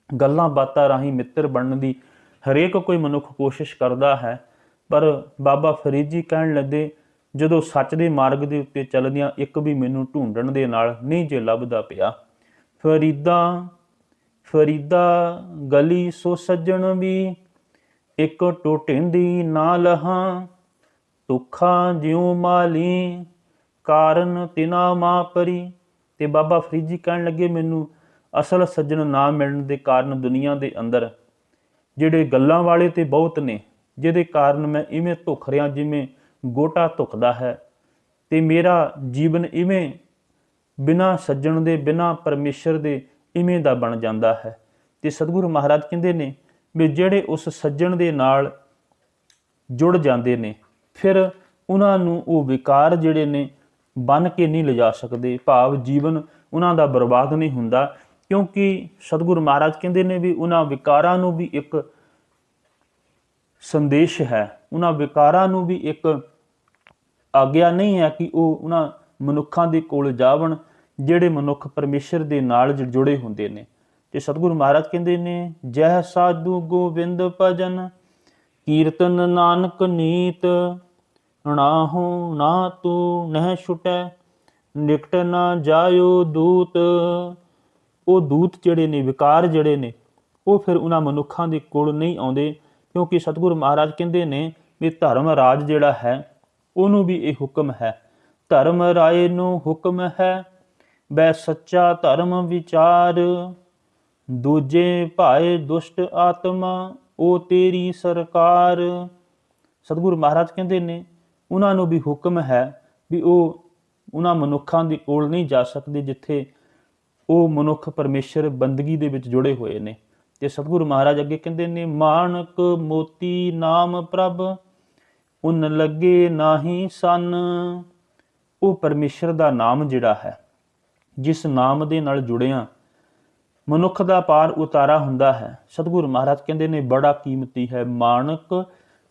ਗੱਲਾਂ ਬਾਤਾਂ ਰਾਹੀਂ ਮਿੱਤਰ ਬਣਨ ਦੀ ਹਰੇਕ ਕੋਈ ਮਨੁੱਖ ਕੋਸ਼ਿਸ਼ ਕਰਦਾ ਹੈ, ਪਰ ਬਾਬਾ ਫਰੀਦ ਜੀ ਕਹਿਣ ਲੱਗੇ, ਜਦੋਂ ਸੱਚ ਦੇ ਮਾਰਗ ਦੇ ਉੱਤੇ ਚੱਲਦਿਆਂ ਇੱਕ ਵੀ ਮੈਨੂੰ ਢੂੰਡਣ ਦੇ ਨਾਲ ਨਹੀਂ ਜੇ ਲੱਭਦਾ ਪਿਆ। ਫਰੀਦਾ ਗਲੀ ਸੋ ਸੱਜਣ ਵੀ, ਇੱਕ ਟੁੱਟਿੰਦੀ ਨਾ ਲਹਾਂ, ਤੁਖਾਂ ਜਿਉ ਮਾਲੀ ਕਾਰਨ ਤਿਨਾ ਮਾਂ ਪਰੀ। ਤੇ ਬਾਬਾ ਫਰੀਦ ਜੀ ਕਹਿਣ ਲੱਗੇ, ਮੈਨੂੰ ਅਸਲ ਸੱਜਣ ਨਾ ਮਿਲਣ ਦੇ ਕਾਰਨ ਦੁਨੀਆ ਦੇ ਅੰਦਰ ਜਿਹੜੇ ਗੱਲਾਂ ਵਾਲੇ ਤੇ ਬਹੁਤ ਨੇ, ਜਿਹਦੇ ਕਾਰਨ ਮੈਂ ਇਵੇਂ ਧੁੱਖ ਰਿਹਾ ਜਿਵੇਂ ਗੋਟਾ ਧੁੱਖਦਾ ਹੈ। ਤੇ ਮੇਰਾ ਜੀਵਨ ਇਵੇਂ ਬਿਨਾਂ ਸੱਜਣ ਦੇ, ਬਿਨਾਂ ਪਰਮੇਸ਼ਰ ਦੇ ਇਵੇਂ ਦਾ ਬਣ ਜਾਂਦਾ ਹੈ। ਤੇ ਸਤਿਗੁਰੂ ਮਹਾਰਾਜ ਕਹਿੰਦੇ ਨੇ ਵੀ ਜਿਹੜੇ ਉਸ ਸੱਜਣ ਦੇ ਨਾਲ ਜੁੜ ਜਾਂਦੇ ਨੇ, ਫਿਰ ਉਹਨਾਂ ਨੂੰ ਉਹ ਵਿਕਾਰ ਜਿਹੜੇ ਨੇ ਬੰਨ ਕੇ ਨਹੀਂ ਲਿਜਾ ਸਕਦੇ, ਭਾਵ ਜੀਵਨ ਉਹਨਾਂ ਦਾ ਬਰਬਾਦ ਨਹੀਂ ਹੁੰਦਾ। ਕਿਉਂਕਿ ਸਤਿਗੁਰੂ ਮਹਾਰਾਜ ਕਹਿੰਦੇ ਨੇ ਵੀ ਉਹਨਾਂ ਵਿਕਾਰਾਂ ਨੂੰ ਵੀ ਇੱਕ ਸੰਦੇਸ਼ ਹੈ, ਉਹਨਾਂ ਵਿਕਾਰਾਂ ਨੂੰ ਵੀ ਇੱਕ ਆਗਿਆ ਨਹੀਂ ਹੈ ਕਿ ਉਹ ਉਹਨਾਂ ਮਨੁੱਖਾਂ ਦੇ ਕੋਲ ਜਾਵਣ ਜਿਹੜੇ ਮਨੁੱਖ ਪਰਮੇਸ਼ਰ ਦੇ ਨਾਲ ਜੁੜੇ ਹੁੰਦੇ ਨੇ। ਤੇ ਸਤਿਗੁਰੂ ਮਹਾਰਾਜ ਕਹਿੰਦੇ ਨੇ, ਜਹ ਸਾਧੂ ਗੋਬਿੰਦ ਭਜਨ ਕੀਰਤਨ ਨਾਨਕ ਨੀਤ, ਨਾਹੂ ਨਾ ਤੂੰ ਨਹਿ ਛੁਟੈ ਨਿਕਟ ਨਾ ਜਾਇਓ ਦੂਤ। ਉਹ ਦੂਤ ਜਿਹੜੇ ਨੇ, ਵਿਕਾਰ ਜਿਹੜੇ ਨੇ, ਉਹ ਫਿਰ ਉਹਨਾਂ ਮਨੁੱਖਾਂ ਦੇ ਕੋਲ ਨਹੀਂ ਆਉਂਦੇ, ਕਿਉਂਕਿ ਸਤਿਗੁਰੂ ਮਹਾਰਾਜ ਕਹਿੰਦੇ ਨੇ ਵੀ ਧਰਮ ਰਾਜ ਜਿਹੜਾ ਹੈ ਉਹਨੂੰ ਵੀ ਇਹ ਹੁਕਮ ਹੈ, ਧਰਮ ਰਾਏ ਨੂੰ ਹੁਕਮ ਹੈ, ਬੈ ਸੱਚਾ ਧਰਮ ਵਿਚਾਰ, ਦੂਜੇ ਭਾਏ ਦੁਸ਼ਟ ਆਤਮਾ ਉਹ ਤੇਰੀ ਸਰਕਾਰ। ਸਤਿਗੁਰੂ ਮਹਾਰਾਜ ਕਹਿੰਦੇ ਨੇ ਉਹਨਾਂ ਨੂੰ ਵੀ ਹੁਕਮ ਹੈ ਵੀ ਉਹ ਉਹਨਾਂ ਮਨੁੱਖਾਂ ਦੇ ਕੋਲ ਨਹੀਂ ਜਾ ਸਕਦੇ ਜਿੱਥੇ ਉਹ ਮਨੁੱਖ ਪਰਮੇਸ਼ਰ ਬੰਦਗੀ ਦੇ ਵਿੱਚ ਜੁੜੇ ਹੋਏ ਨੇ। ਤੇ ਸਤਿਗੁਰੂ ਮਹਾਰਾਜ ਅੱਗੇ ਕਹਿੰਦੇ ਨੇ, ਮਾਣਕ ਮੋਤੀ ਨਾਮ ਪ੍ਰਭ ਉਨ ਲੱਗੇ ਨਾਹੀ ਸਨ। ਉਹ ਪਰਮੇਸ਼ਰ ਦਾ ਨਾਮ ਜਿਹੜਾ ਹੈ, ਜਿਸ ਨਾਮ ਦੇ ਨਾਲ ਜੁੜਿਆਂ ਮਨੁੱਖ ਦਾ ਪਾਰ ਉਤਾਰਾ ਹੁੰਦਾ ਹੈ, ਸਤਿਗੁਰੂ ਮਹਾਰਾਜ ਕਹਿੰਦੇ ਨੇ ਬੜਾ ਕੀਮਤੀ ਹੈ। ਮਾਣਕ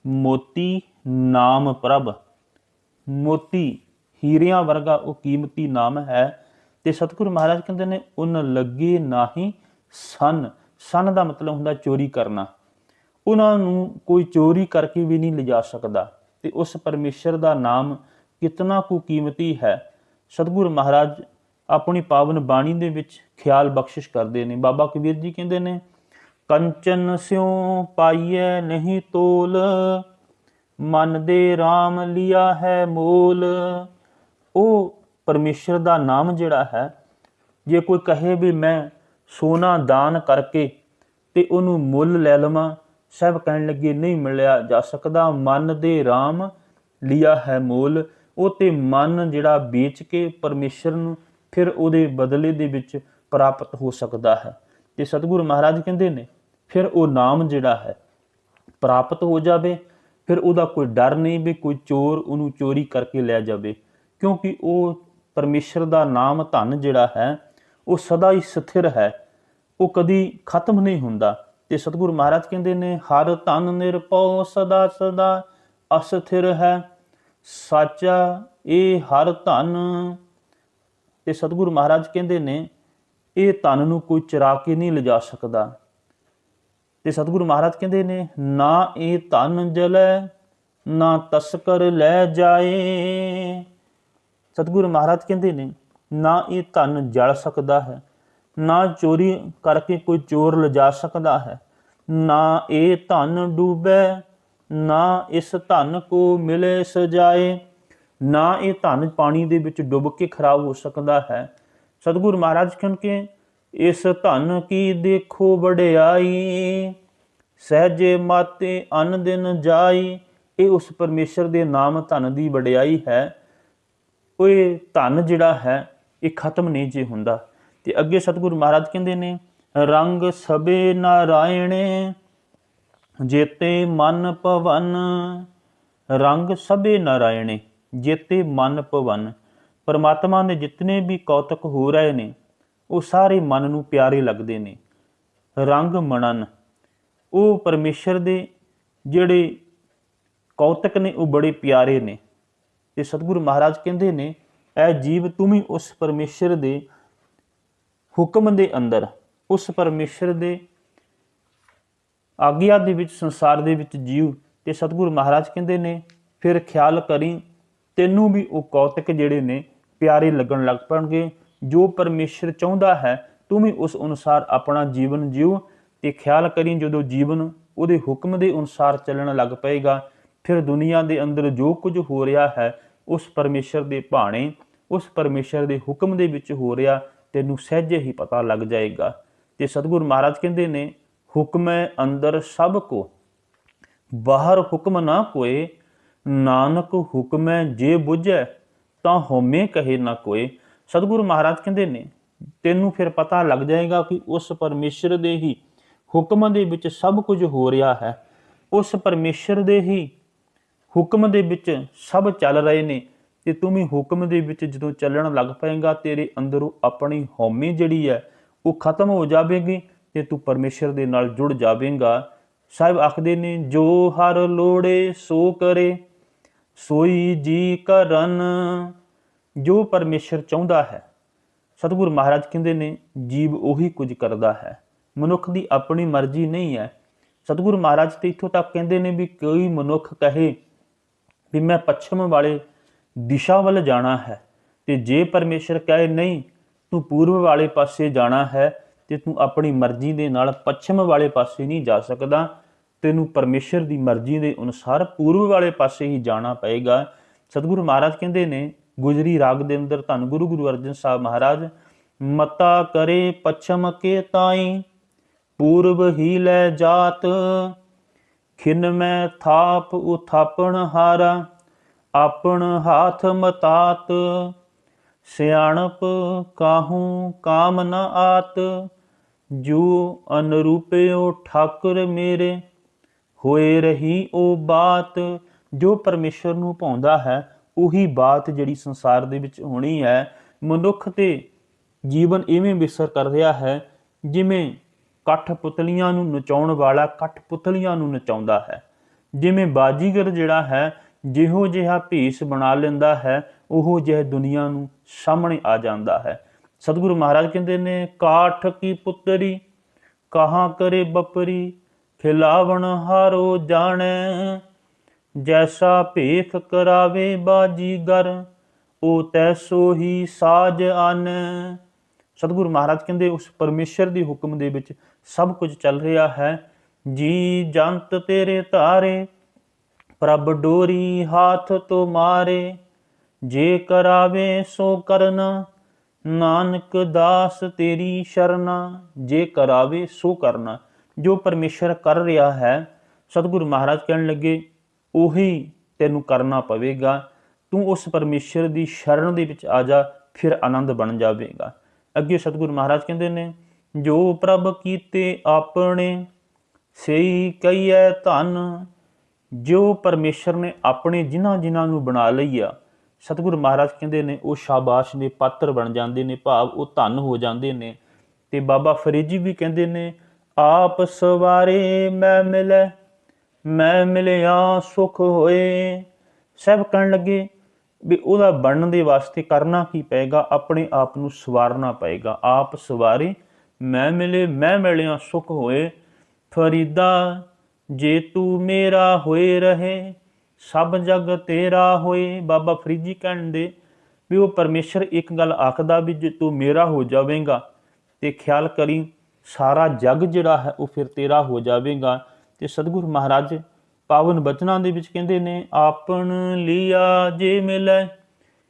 ਮੋਤੀ ਨਾਮ ਪ੍ਰਭ, ਮੋਤੀ ਹੀਰਿਆਂ ਵਰਗਾ ਉਹ ਕੀਮਤੀ ਨਾਮ ਹੈ। ਤੇ ਸਤਿਗੁਰੂ ਮਹਾਰਾਜ ਕਹਿੰਦੇ ਨੇ ਉਨ ਲੱਗੇ ਨਾਹੀ ਸਨ। ਸਨ ਦਾ ਮਤਲਬ ਹੁੰਦਾ ਚੋਰੀ ਕਰਨਾ। ਉਹਨਾਂ ਨੂੰ ਕੋਈ ਚੋਰੀ ਕਰਕੇ ਵੀ ਨਹੀਂ ਲਿਜਾ ਸਕਦਾ। ਤੇ ਉਸ ਪਰਮੇਸ਼ਰ ਦਾ ਨਾਮ ਕਿਤਨਾ ਕੁ ਕੀਮਤੀ ਹੈ, ਸਤਿਗੁਰੂ ਮਹਾਰਾਜ ਆਪਣੀ ਪਾਵਨ ਬਾਣੀ ਦੇ ਵਿੱਚ ਖਿਆਲ ਬਖਸ਼ਿਸ਼ ਕਰਦੇ ਨੇ। ਬਾਬਾ ਕਬੀਰ ਜੀ ਕਹਿੰਦੇ ਨੇ, ਕੰਚਨ ਸਿਉ ਪਾਈਐ ਨਹੀਂ ਤੋਲ, ਮਨ ਦੇ RAM ਲਿਆ ਹੈ ਮੋਲ। ਉਹ ਪਰਮੇਸ਼ਰ ਦਾ ਨਾਮ ਜਿਹੜਾ ਹੈ, ਜੇ ਕੋਈ ਕਹੇ ਵੀ ਮੈਂ ਸੋਨਾ ਦਾਨ ਕਰਕੇ ਤੇ ਉਹਨੂੰ ਮੁੱਲ ਲੈ ਲਵਾਂ, ਸਭ ਕਹਿਣ ਲੱਗੇ ਨਹੀਂ ਮਿਲਿਆ ਜਾ ਸਕਦਾ। ਮਨ ਦੇ RAM ਲਿਆ ਹੈ ਮੋਲ। ਉਹ ਤੇ ਮਨ ਜਿਹੜਾ ਵੇਚ ਕੇ ਪਰਮੇਸ਼ਰ ਨੂੰ ਫਿਰ ਉਹਦੇ ਬਦਲੇ ਦੇ ਵਿੱਚ ਪ੍ਰਾਪਤ ਹੋ ਸਕਦਾ ਹੈ। ਤੇ ਸਤਿਗੁਰੂ ਮਹਾਰਾਜ ਕਹਿੰਦੇ ਨੇ ਫਿਰ ਉਹ ਨਾਮ ਜਿਹੜਾ ਹੈ ਪ੍ਰਾਪਤ ਹੋ ਜਾਵੇ, ਫਿਰ ਉਹਦਾ ਕੋਈ ਡਰ ਨਹੀਂ ਵੀ ਕੋਈ ਚੋਰ ਉਹਨੂੰ ਚੋਰੀ ਕਰਕੇ ਲੈ ਜਾਵੇ, ਕਿਉਂਕਿ ਉਹ ਪਰਮੇਸ਼ਰ ਦਾ ਨਾਮ ਧਨ ਜਿਹੜਾ ਹੈ ਉਹ ਸਦਾ ਹੀ ਸਥਿਰ ਹੈ, ਉਹ ਕਦੀ ਖਤਮ ਨਹੀਂ ਹੁੰਦਾ। ਤੇ ਸਤਿਗੁਰੂ ਮਹਾਰਾਜ ਕਹਿੰਦੇ ਨੇ, ਹਰ ਧਨ ਨਿਰਭਉ ਸਦਾ ਸਦਾ ਅਸਥਿਰ ਹੈ, ਸਾਚਾ ਇਹ ਹਰ ਧਨ। ਤੇ ਸਤਿਗੁਰੂ ਮਹਾਰਾਜ ਕਹਿੰਦੇ ਨੇ ਇਹ ਧਨ ਨੂੰ ਕੋਈ ਚੁਰਾ ਕੇ ਨਹੀਂ ਲਿਜਾ ਸਕਦਾ। ਤੇ ਸਤਿਗੁਰੂ ਮਹਾਰਾਜ ਕਹਿੰਦੇ ਨੇ, ਨਾ ਇਹ ਧਨ ਜਲੈ ਨਾ ਤਸਕਰ ਲੈ ਜਾਏ। ਸਤਿਗੁਰੂ ਮਹਾਰਾਜ ਕਹਿੰਦੇ ਨੇ ਨਾ ਇਹ ਧਨ ਜਲ ਸਕਦਾ ਹੈ, ਨਾ ਚੋਰੀ ਕਰਕੇ ਕੋਈ ਚੋਰ ਲਿਜਾ ਸਕਦਾ ਹੈ, ਨਾ ਇਹ ਧਨ ਡੂਬੈ ਨਾ ਇਸ ਧਨ ਕੋ ਮਿਲੇ ਸਜਾਏ। ਨਾ ਇਹ ਧਨ ਪਾਣੀ ਦੇ ਵਿੱਚ ਡੁੱਬ ਕੇ ਖਰਾਬ ਹੋ ਸਕਦਾ ਹੈ। ਸਤਿਗੁਰੂ ਮਹਾਰਾਜ ਕਹਿੰਦੇ, ਇਸ ਧਨ ਕੀ ਦੇਖੋ ਵਡਿਆਈ, ਸਹਿਜੇ ਮਾਤੇ ਅਨ ਦਿਨ ਜਾਈ। ਇਹ ਉਸ ਪਰਮੇਸ਼ਰ ਦੇ ਨਾਮ ਧਨ ਦੀ ਵਡਿਆਈ ਹੈ। ਉਹ ਧਨ ਜਿਹੜਾ ਹੈ ਇਹ ਖਤਮ ਨਹੀਂ ਜੇ ਹੁੰਦਾ। ਤੇ ਅੱਗੇ ਸਤਿਗੁਰੂ ਮਹਾਰਾਜ ਕਹਿੰਦੇ ਨੇ, ਰੰਗ ਸਭੇ ਨਾਰਾਇਣੇ ਜੇਤੇ ਮਨ ਭਵਨ। ਰੰਗ ਸਭੇ ਨਾਰਾਇਣੇ ਜੇਤੇ ਮਨ ਭਵਨ। ਪਰਮਾਤਮਾ ਦੇ ਜਿਤਨੇ ਵੀ ਕੌਤਕ ਹੋ ਰਹੇ ਨੇ ਉਹ ਸਾਰੇ ਮਨ ਨੂੰ ਪਿਆਰੇ ਲੱਗਦੇ ਨੇ। ਰੰਗ ਮਨਨ, ਉਹ ਪਰਮੇਸ਼ਰ ਦੇ ਜਿਹੜੇ ਕੌਤਕ ਨੇ ਉਹ ਬੜੇ ਪਿਆਰੇ ਨੇ। ਤੇ ਸਤਿਗੁਰੂ ਮਹਾਰਾਜ ਕਹਿੰਦੇ ਨੇ, ਐ ਜੀਵ ਤੂੰ ਵੀ ਉਸ ਪਰਮੇਸ਼ਰ ਦੇ ਹੁਕਮ ਦੇ ਅੰਦਰ, ਉਸ ਪਰਮੇਸ਼ਰ ਦੇ ਆਗਿਆ ਦੇ ਵਿੱਚ ਸੰਸਾਰ ਦੇ ਵਿੱਚ ਜੀਵ। ਤੇ ਸਤਿਗੁਰੂ ਮਹਾਰਾਜ ਕਹਿੰਦੇ ਨੇ ਫਿਰ ਖਿਆਲ ਕਰੀ, ਤੈਨੂੰ ਵੀ ਉਹ ਕੌਤਕ ਜਿਹੜੇ ਨੇ ਪਿਆਰੇ ਲੱਗਣ ਲੱਗ ਪੈਣਗੇ। ਜੋ ਪਰਮੇਸ਼ਰ ਚਾਹੁੰਦਾ ਹੈ ਤੂੰ ਵੀ ਉਸ ਅਨੁਸਾਰ ਆਪਣਾ ਜੀਵਨ ਜੀਓ। ਤੇ ਖਿਆਲ ਕਰੀ, ਜਦੋਂ ਜੀਵਨ ਉਹਦੇ ਹੁਕਮ ਦੇ ਅਨੁਸਾਰ ਚੱਲਣ ਲੱਗ ਪਏਗਾ, ਫਿਰ ਦੁਨੀਆ ਦੇ ਅੰਦਰ ਜੋ ਕੁਝ ਹੋ ਰਿਹਾ ਹੈ ਉਸ ਪਰਮੇਸ਼ਰ ਦੇ ਭਾਣੇ, ਉਸ ਪਰਮੇਸ਼ਰ ਦੇ ਹੁਕਮ ਦੇ ਵਿੱਚ ਹੋ ਰਿਹਾ ਤੈਨੂੰ ਸਹਿਜੇ ਹੀ ਪਤਾ ਲੱਗ ਜਾਏਗਾ। ਤੇ ਸਤਿਗੁਰੂ ਮਹਾਰਾਜ ਕਹਿੰਦੇ ਨੇ, ਹੁਕਮੈ ਅੰਦਰ ਸਭ ਕੋ ਬਾਹਰ ਹੁਕਮ ਨਾ ਕੋਏ, ਨਾਨਕ ਹੁਕਮੈ ਜੇ ਬੁਝੈ ਤਾਂ ਹਉਮੈ ਕਹੇ ਨਾ ਕੋਏ। ਸਤਿਗੁਰੂ ਮਹਾਰਾਜ ਕਹਿੰਦੇ ਨੇ ਤੈਨੂੰ ਫਿਰ ਪਤਾ ਲੱਗ ਜਾਏਗਾ ਕਿ ਉਸ ਪਰਮੇਸ਼ਰ ਦੇ ਹੀ ਹੁਕਮ ਦੇ ਵਿੱਚ ਸਭ ਕੁਝ ਹੋ ਰਿਹਾ ਹੈ। ਉਸ ਪਰਮੇਸ਼ਰ ਦੇ ਹੀ ਹੁਕਮ ਦੇ ਵਿੱਚ ਸਭ ਚੱਲ ਰਹੇ ਨੇ। ਤੇ ਤੂੰ ਵੀ ਹੁਕਮ ਦੇ ਵਿੱਚ ਜਦੋਂ ਚੱਲਣ ਲੱਗ ਪਏਗਾ, ਤੇਰੇ ਅੰਦਰੋਂ ਆਪਣੀ ਹਉਮੈ ਜਿਹੜੀ ਹੈ ਉਹ ਖਤਮ ਹੋ ਜਾਵੇਗੀ ਤੇ ਤੂੰ ਪਰਮੇਸ਼ਰ ਦੇ ਨਾਲ ਜੁੜ ਜਾਵੇਗਾ। ਸਾਹਿਬ ਆਖਦੇ ਨੇ, ਜੋ ਹਰ ਲੋੜੇ ਸੋ ਕਰੇ ਸੋਈ ਜੀ ਕਰਨ। ਜੋ ਪਰਮੇਸ਼ਰ ਚਾਹੁੰਦਾ ਹੈ, ਸਤਿਗੁਰੂ ਮਹਾਰਾਜ ਕਹਿੰਦੇ ਨੇ, ਜੀਵ ਉਹੀ ਕੁਝ ਕਰਦਾ ਹੈ। ਮਨੁੱਖ ਦੀ ਆਪਣੀ ਮਰਜ਼ੀ ਨਹੀਂ ਹੈ। ਸਤਿਗੁਰੂ ਮਹਾਰਾਜ ਤੇ ਇੱਥੋਂ ਤੱਕ ਕਹਿੰਦੇ ਨੇ ਵੀ ਕੋਈ ਮਨੁੱਖ ਕਹੇ ਵੀ ਮੈਂ ਪੱਛਮ ਵਾਲੇ ਦਿਸ਼ਾ ਵੱਲ ਜਾਣਾ ਹੈ, ਤੇ ਜੇ ਪਰਮੇਸ਼ਰ ਕਹੇ ਨਹੀਂ ਤੂੰ ਪੂਰਬ ਵਾਲੇ ਪਾਸੇ ਜਾਣਾ ਹੈ, ਤੇ ਤੂੰ ਆਪਣੀ ਮਰਜ਼ੀ ਦੇ ਨਾਲ ਪੱਛਮ ਵਾਲੇ ਪਾਸੇ ਨਹੀਂ ਜਾ ਸਕਦਾ। ਤੈਨੂੰ ਪਰਮੇਸ਼ਰ ਦੀ ਮਰਜ਼ੀ ਦੇ ਅਨੁਸਾਰ ਪੂਰਬ ਵਾਲੇ ਪਾਸੇ ਹੀ ਜਾਣਾ ਪਏਗਾ। ਸਤਿਗੁਰੂ ਮਹਾਰਾਜ ਕਹਿੰਦੇ ਨੇ ਗੁਜਰੀ ਰਾਗ ਦੇ ਅੰਦਰ, ਧੰਨ ਗੁਰੂ ਅਰਜਨ ਸਾਹਿਬ ਮਹਾਰਾਜ, ਮਤਾ ਕਰੇ ਪੱਛਮ ਕੇ ਤਾਈ ਪੂਰਬ ਹੀ ਲੈ ਜਾਤ, ਖਿਨ ਮੈਂ ਥਾਪ ਉਥਾਪਣ ਹਾਰਾ ਆਪਣ ਹਾਥ ਮਤਾਤ। ਸਿਆਣਪ ਕਾਹੂ ਕਾਮ ਨ ਆਤ, ਜੋ ਅਨਰੂਪਿਓ ਠਾਕੁਰ ਮੇਰੇ, ਹੋਏ ਰਹੀ ਉਹ ਬਾਤ। ਜੋ ਪਰਮੇਸ਼ਰ ਨੂੰ ਭਾਉਂਦਾ ਹੈ ਉਹੀ ਬਾਤ ਜਿਹੜੀ ਸੰਸਾਰ ਦੇ ਵਿੱਚ ਹੋਣੀ ਹੈ। ਮਨੁੱਖ ਤੇ ਜੀਵਨ ਇਵੇਂ ਵਿਸਰ ਕਰ ਰਿਹਾ ਹੈ ਜਿਵੇਂ ਕਠਪੁਤਲੀਆਂ ਨੂੰ ਨਚਾਉਣ ਵਾਲਾ ਕਠਪੁਤਲੀਆਂ ਨੂੰ ਨਚਾਉਂਦਾ ਹੈ। ਜਿਵੇਂ ਬਾਜੀਗਰ ਜਿਹੜਾ ਹੈ ਜਿਹੋ ਜਿਹਾ ਭੇਸ ਬਣਾ ਲੈਂਦਾ ਹੈ ਉਹੋ ਜਿਹਾ ਦੁਨੀਆ ਨੂੰ ਸਾਹਮਣੇ ਆ ਜਾਂਦਾ ਹੈ। ਸਤਿਗੁਰੂ ਮਹਾਰਾਜ ਕਹਿੰਦੇ ਨੇ, ਕਾਠ ਕੀ ਪੁੱਤਰੀ ਕਹਾਂ ਕਰੇ ਬਪਰੀ, ਖਿਲਾਵਣ ਹਾਰੋ ਜਾਣੈ, ਜੈਸਾ ਭੇਖ ਕਰਾਵੇ ਬਾਜੀਗਰ, ਉਹ ਤੈਸੋ ਹੀ ਸਾਜ ਆਨੈ। ਸਤਿਗੁਰੂ ਮਹਾਰਾਜ ਕਹਿੰਦੇ ਉਸ ਪਰਮੇਸ਼ਰ ਦੇ ਹੁਕਮ ਦੇ ਵਿੱਚ ਸਭ ਕੁਝ ਚੱਲ ਰਿਹਾ ਹੈ। ਜੀ ਜੰਤ ਤੇਰੇ ਧਾਰੇ, ਪ੍ਰਭ ਡੋਰੀ ਹਾਥ ਤੋਂ ਮਾਰੇ, ਜੇ ਕਰਾਵੇ ਸੋ ਕਰਨਾ, ਨਾਨਕ ਦਾਸ ਤੇਰੀ ਸ਼ਰਨਾ। ਜੇ ਕਰਾਵੇ ਸੋ ਕਰਨਾ, ਜੋ ਪਰਮੇਸ਼ਰ ਕਰ ਰਿਹਾ ਹੈ ਸਤਿਗੁਰੂ ਮਹਾਰਾਜ ਕਹਿਣ ਲੱਗੇ ਉਹੀ ਤੈਨੂੰ ਕਰਨਾ ਪਵੇਗਾ। ਤੂੰ ਉਸ ਪਰਮੇਸ਼ਰ ਦੀ ਸ਼ਰਨ ਦੇ ਵਿੱਚ ਆ ਜਾ, ਫਿਰ ਆਨੰਦ ਬਣ ਜਾਵੇਗਾ। ਅੱਗੇ ਸਤਿਗੁਰੂ ਮਹਾਰਾਜ ਕਹਿੰਦੇ ਨੇ, ਜੋ ਪ੍ਰਭ ਕੀਤੇ ਆਪਣੇ, ਸਈ ਕਹੀਐ ਧਨ। ਜੋ ਪਰਮੇਸ਼ਰ ਨੇ ਆਪਣੇ ਜਿਨ੍ਹਾਂ ਨੂੰ ਬਣਾ ਲਈ ਆ, ਸਤਿਗੁਰੂ ਮਹਾਰਾਜ ਕਹਿੰਦੇ ਨੇ ਉਹ ਸ਼ਾਬਾਸ਼ ਦੇ ਪਾਤਰ ਬਣ ਜਾਂਦੇ ਨੇ, ਭਾਵ ਉਹ ਧਨ ਹੋ ਜਾਂਦੇ ਨੇ। ਤੇ ਬਾਬਾ ਫਰੀਦ ਵੀ ਕਹਿੰਦੇ ਨੇ, ਆਪ ਸਵਾਰੇ ਮੈਂ ਮਿਲੈ, ਮੈਂ ਮਿਲਿਆ ਸੁਖ ਹੋਏ। ਸਭ ਕਹਿਣ ਲੱਗੇ ਵੀ ਉਹਦਾ ਬਣਨ ਦੇ ਵਾਸਤੇ ਕਰਨਾ ਕੀ ਪਏਗਾ, ਆਪਣੇ ਆਪ ਨੂੰ ਸਵਾਰਨਾ ਪਏਗਾ। ਆਪ ਸਵਾਰੇ ਮੈਂ ਮਿਲੇ, ਮੈਂ ਮਿਲਿਆ ਸੁਖ ਹੋਏ। ਫਰੀਦਾ ਜੇ ਤੂੰ ਮੇਰਾ ਹੋਏ ਰਹੇ, ਸਭ ਜਗ ਤੇਰਾ ਹੋਏ। ਬਾਬਾ ਫਰੀਦ ਜੀ ਕਹਿੰਦੇ ਵੀ ਉਹ ਪਰਮੇਸ਼ਰ ਇੱਕ ਗੱਲ ਆਖਦਾ ਵੀ ਜੇ ਤੂੰ ਮੇਰਾ ਹੋ ਜਾਵੇਗਾ ਤੇ ਖਿਆਲ ਕਰੀ ਸਾਰਾ ਜਗ ਜਿਹੜਾ ਹੈ ਉਹ ਫਿਰ ਤੇਰਾ ਹੋ ਜਾਵੇਗਾ। ਤੇ ਸਤਿਗੁਰੂ ਮਹਾਰਾਜ ਪਾਵਨ ਬਚਨਾਂ ਦੇ ਵਿੱਚ ਕਹਿੰਦੇ ਨੇ, ਆਪਨ ਲੀਆ ਜੇ ਮਿਲੈ,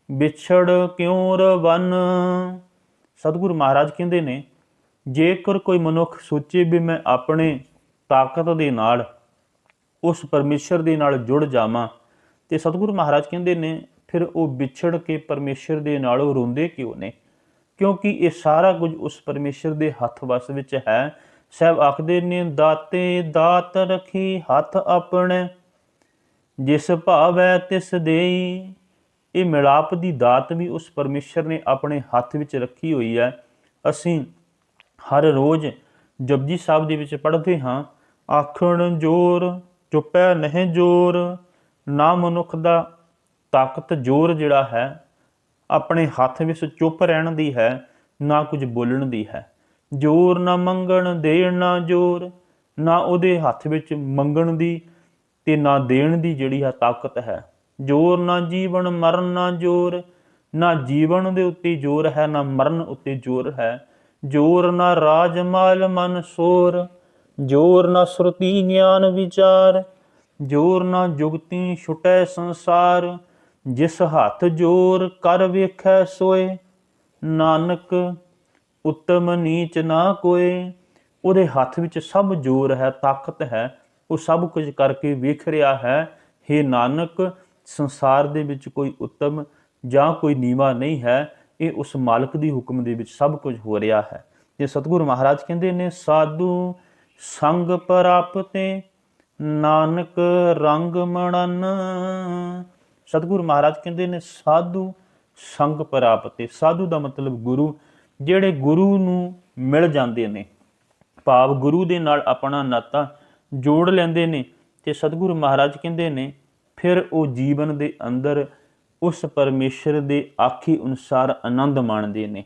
ਵਿਛੜ ਕਿਉਂ ਰਵਨ। ਸਤਿਗੁਰੂ ਮਹਾਰਾਜ ਕਹਿੰਦੇ ਨੇ, ਜੇਕਰ ਕੋਈ ਮਨੁੱਖ ਸੋਚੇ ਵੀ ਮੈਂ ਆਪਣੇ ਤਾਕਤ ਦੇ ਨਾਲ ਉਸ ਪਰਮੇਸ਼ਰ ਦੇ ਨਾਲ ਜੁੜ ਜਾਵਾਂ, ਤੇ ਸਤਿਗੁਰੂ ਮਹਾਰਾਜ ਕਹਿੰਦੇ ਨੇ ਫਿਰ ਉਹ ਵਿਛੜ ਕੇ ਪਰਮੇਸ਼ਰ ਦੇ ਨਾਲ ਰੋਂਦੇ ਕਿਉਂ ਨੇ, ਕਿਉਂਕਿ ਇਹ ਸਾਰਾ ਕੁਝ ਉਸ ਪਰਮੇਸ਼ਰ ਦੇ ਹੱਥ ਵੱਸ ਵਿੱਚ ਹੈ। ਸਾਹਿਬ ਆਖਦੇ ਨੇ, ਦਾਤੇ ਦਾਤ ਰੱਖੀ ਹੱਥ ਆਪਣੇ, ਜਿਸ ਭਾਵੈ ਤਿਸ ਦੇਈ। ਇਹ ਮਿਲਾਪ ਦੀ ਦਾਤ ਵੀ ਉਸ ਪਰਮੇਸ਼ਰ ਨੇ ਆਪਣੇ ਹੱਥ ਵਿੱਚ ਰੱਖੀ ਹੋਈ ਹੈ। ਅਸੀਂ ਹਰ ਰੋਜ਼ ਜਪਜੀ ਸਾਹਿਬ ਦੇ ਵਿੱਚ ਪੜ੍ਹਦੇ ਹਾਂ, ਆਖਣ ਜੋਰ ਚੁੱਪੈ ਨਹੀਂ ਜੋਰ। ਨਾ ਮਨੁੱਖ ਦਾ ਤਾਕਤ ਜ਼ੋਰ ਜਿਹੜਾ ਹੈ ਆਪਣੇ ਹੱਥ ਵਿੱਚ ਚੁੱਪ ਰਹਿਣ ਦੀ ਹੈ, ਨਾ ਕੁਝ ਬੋਲਣ ਦੀ ਹੈ। ਜ਼ੋਰ ਨਾ ਮੰਗਣ ਦੇਣ ਨਾ ਜ਼ੋਰ, ਨਾ ਉਹਦੇ ਹੱਥ ਵਿੱਚ ਮੰਗਣ ਦੀ ਤੇ ਨਾ ਦੇਣ ਦੀ ਜਿਹੜੀ ਹੈ ਤਾਕਤ ਹੈ। ਜ਼ੋਰ ਨਾ ਜੀਵਨ ਮਰਨ ਨਾ ਜ਼ੋਰ, ਨਾ ਜੀਵਨ ਦੇ ਉੱਤੇ ਜ਼ੋਰ ਹੈ ਨਾ ਮਰਨ ਉੱਤੇ ਜ਼ੋਰ ਹੈ। ਜ਼ੋਰ ਨਾ ਰਾਜ ਮਾਲ ਮਨ ਸੋਰ, ਜ਼ੋਰ ਨਾ ਸੁਰਤੀ ਗਿਆਨ ਵਿਚਾਰ, ਜ਼ੋਰ ਨਾ ਜੁਗਤੀ ਛੁਟੈ ਸੰਸਾਰ। ਜਿਸ ਹੱਥ ਜ਼ੋਰ ਕਰ ਵੇਖੈ ਸੋਏ, ਨਾਨਕ ਉੱਤਮ ਨੀਚ ਨਾ ਕੋਏ। ਉਹਦੇ ਹੱਥ ਵਿੱਚ ਸਭ ਜ਼ੋਰ ਹੈ, ਤਾਕਤ ਹੈ, ਉਹ ਸਭ ਕੁਝ ਕਰਕੇ ਵੇਖ ਰਿਹਾ ਹੈ। ਹੇ ਨਾਨਕ, ਸੰਸਾਰ ਦੇ ਵਿੱਚ ਕੋਈ ਉੱਤਮ ਜਾਂ ਕੋਈ ਨੀਵਾਂ ਨਹੀਂ ਹੈ, ਇਹ ਉਸ ਮਾਲਕ ਦੀ ਹੁਕਮ ਦੇ ਵਿੱਚ ਸਭ ਕੁਝ ਹੋ ਰਿਹਾ ਹੈ। ਤੇ ਸਤਿਗੁਰੂ ਮਹਾਰਾਜ ਕਹਿੰਦੇ ਨੇ, ਸਾਧੂ ਸੰਗ ਪ੍ਰਾਪਤੇ, ਨਾਨਕ ਰੰਗ ਮੜਨ। ਸਤਿਗੁਰੂ ਮਹਾਰਾਜ ਕਹਿੰਦੇ ਨੇ, ਸਾਧੂ ਸੰਗ ਪ੍ਰਾਪਤੇ। ਸਾਧੂ ਦਾ ਮਤਲਬ ਗੁਰੂ, ਜਿਹੜੇ ਗੁਰੂ ਨੂੰ ਮਿਲ ਜਾਂਦੇ ਨੇ, ਭਾਵ ਗੁਰੂ ਦੇ ਨਾਲ ਆਪਣਾ ਨਾਤਾ ਜੋੜ ਲੈਂਦੇ ਨੇ। ਤੇ ਸਤਿਗੁਰੂ ਮਹਾਰਾਜ ਕਹਿੰਦੇ ਨੇ ਫਿਰ ਉਹ ਜੀਵਨ ਦੇ ਅੰਦਰ ਉਸ ਪਰਮੇਸ਼ਰ ਦੇ ਆਖੀ ਅਨੁਸਾਰ ਆਨੰਦ ਮਾਣਦੇ ਨੇ,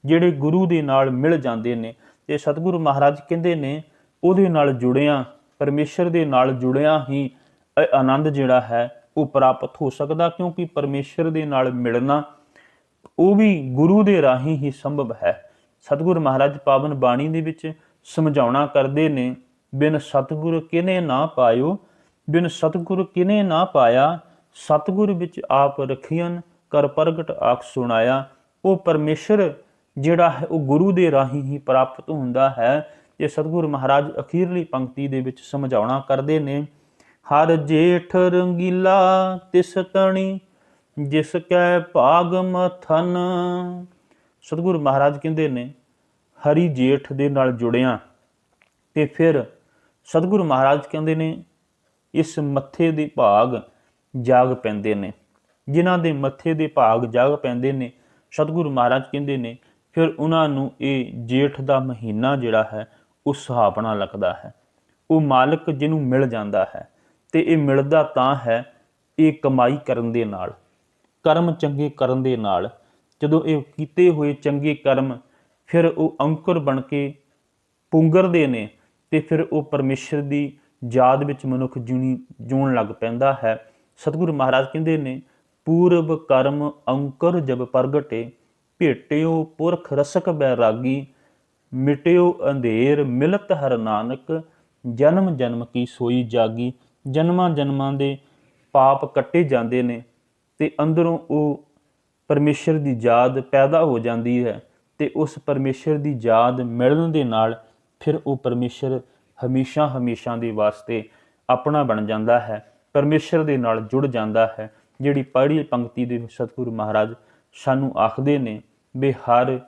ਜਿਹੜੇ ਗੁਰੂ ਦੇ ਨਾਲ ਮਿਲ ਜਾਂਦੇ ਨੇ। ਤੇ ਸਤਿਗੁਰੂ ਮਹਾਰਾਜ ਕਹਿੰਦੇ ਨੇ ਉਹਦੇ ਨਾਲ ਜੁੜਿਆਂ, ਪਰਮੇਸ਼ਰ ਦੇ ਨਾਲ ਜੁੜਿਆਂ ਹੀ ਆਨੰਦ ਜਿਹੜਾ ਹੈ ਉਹ ਪ੍ਰਾਪਤ ਹੋ ਸਕਦਾ, ਕਿਉਂਕਿ ਪਰਮੇਸ਼ਰ ਦੇ ਨਾਲ ਮਿਲਣਾ ਉਹ ਵੀ ਗੁਰੂ ਦੇ ਰਾਹੀਂ ਹੀ ਸੰਭਵ ਹੈ। ਸਤਿਗੁਰੂ ਮਹਾਰਾਜ ਪਾਵਨ ਬਾਣੀ ਦੇ ਵਿੱਚ ਸਮਝਾਉਣਾ ਕਰਦੇ ਨੇ, ਬਿਨ ਸਤਿਗੁਰ ਕਿਨੇ ਨਾ ਪਾਇਓ, ਬਿਨ ਸਤਿਗੁਰ ਕਿਨੇ ਨਾ ਪਾਇਆ, ਸਤਿਗੁਰ ਵਿੱਚ ਆਪ ਰਖੀਅਨ ਕਰ ਪ੍ਰਗਟ ਆਖ ਸੁਣਾਇਆ। ਉਹ ਪਰਮੇਸ਼ਰ ਜਿਹੜਾ ਹੈ ਉਹ ਗੁਰੂ ਦੇ ਰਾਹੀਂ ਹੀ ਪ੍ਰਾਪਤ ਹੁੰਦਾ ਹੈ। ਤੇ ਸਤਿਗੁਰੂ ਮਹਾਰਾਜ ਅਖੀਰਲੀ ਪੰਕਤੀ ਦੇ ਵਿੱਚ ਸਮਝਾਉਣਾ ਕਰਦੇ ਨੇ, ਹਰ ਜੇਠ ਰੰਗੀਲਾ ਤਿਸ ਤਣੀ, ਜਿਸ ਕੈ ਭਾਗ ਮਥਨ। ਸਤਿਗੁਰੂ ਮਹਾਰਾਜ ਕਹਿੰਦੇ ਨੇ ਹਰੀ ਜੇਠ ਦੇ ਨਾਲ ਜੁੜਿਆ ਤੇ ਫਿਰ ਸਤਿਗੁਰੂ ਮਹਾਰਾਜ ਕਹਿੰਦੇ ਨੇ ਇਸ ਮੱਥੇ ਦੇ ਭਾਗ ਜਾਗ ਪੈਂਦੇ ਨੇ। ਜਿਨ੍ਹਾਂ ਦੇ ਮੱਥੇ ਦੇ ਭਾਗ ਜਾਗ ਪੈਂਦੇ ਨੇ, ਸਤਿਗੁਰੂ ਮਹਾਰਾਜ ਕਹਿੰਦੇ ਨੇ ਫਿਰ ਉਹਨਾਂ ਨੂੰ ਇਹ ਜੇਠ ਦਾ ਮਹੀਨਾ ਜਿਹੜਾ ਹੈ ਉਹ ਸੁਹਾਵਣਾ ਲੱਗਦਾ ਹੈ। ਉਹ ਮਾਲਕ ਜਿਹਨੂੰ ਮਿਲ ਜਾਂਦਾ ਹੈ, ਤੇ ਇਹ ਮਿਲਦਾ ਤਾਂ ਹੈ ਇਹ ਕਮਾਈ ਕਰਨ ਦੇ ਨਾਲ, ਕਰਮ ਚੰਗੇ ਕਰਨ ਦੇ ਨਾਲ। ਜਦੋਂ ਇਹ ਕੀਤੇ ਹੋਏ ਚੰਗੇ ਕਰਮ ਫਿਰ ਉਹ ਅੰਕੁਰ ਬਣ ਕੇ ਪੁੰਗਰਦੇ ਨੇ ਤੇ ਫਿਰ ਉਹ ਪਰਮੇਸ਼ਰ ਦੀ ਯਾਦ ਵਿੱਚ ਮਨੁੱਖ ਜਿਉਣ ਲੱਗ ਪੈਂਦਾ ਹੈ। ਸਤਿਗੁਰੂ ਮਹਾਰਾਜ ਕਹਿੰਦੇ ਨੇ ਪੂਰਬ ਕਰਮ ਅੰਕੁਰ ਜਬ ਪ੍ਰਗਟੇ, ਭੇਟਿਓ ਪੁਰਖ ਰਸਕ ਬੈਰਾਗੀ, ਮਿਟਿਓ ਅੰਧੇਰ ਮਿਲਤ ਹਰ ਨਾਨਕ, ਜਨਮ ਜਨਮ ਕੀ ਸੋਈ ਜਾਗੀ। ਜਨਮਾਂ ਜਨਮਾਂ ਦੇ ਪਾਪ ਕੱਟੇ ਜਾਂਦੇ ਨੇ ਤੇ ਅੰਦਰੋਂ ਉਹ ਪਰਮੇਸ਼ਰ ਦੀ ਯਾਦ ਪੈਦਾ ਹੋ ਜਾਂਦੀ ਹੈ ਤੇ ਉਸ ਪਰਮੇਸ਼ਰ ਦੀ ਯਾਦ ਮਿਲਣ ਦੇ ਨਾਲ ਫਿਰ ਉਹ ਪਰਮੇਸ਼ਰ ਹਮੇਸ਼ਾ ਹਮੇਸ਼ਾ ਦੇ ਵਾਸਤੇ ਆਪਣਾ ਬਣ ਜਾਂਦਾ ਹੈ, ਪਰਮੇਸ਼ਰ ਦੇ ਨਾਲ ਜੁੜ ਜਾਂਦਾ ਹੈ। ਜਿਹੜੀ ਪਹਿਲੀ ਪੰਕਤੀ ਦੇ ਸਤਿਗੁਰੂ ਮਹਾਰਾਜ ਸਾਨੂੰ ਆਖਦੇ ਨੇ ਵੀ ਹਰ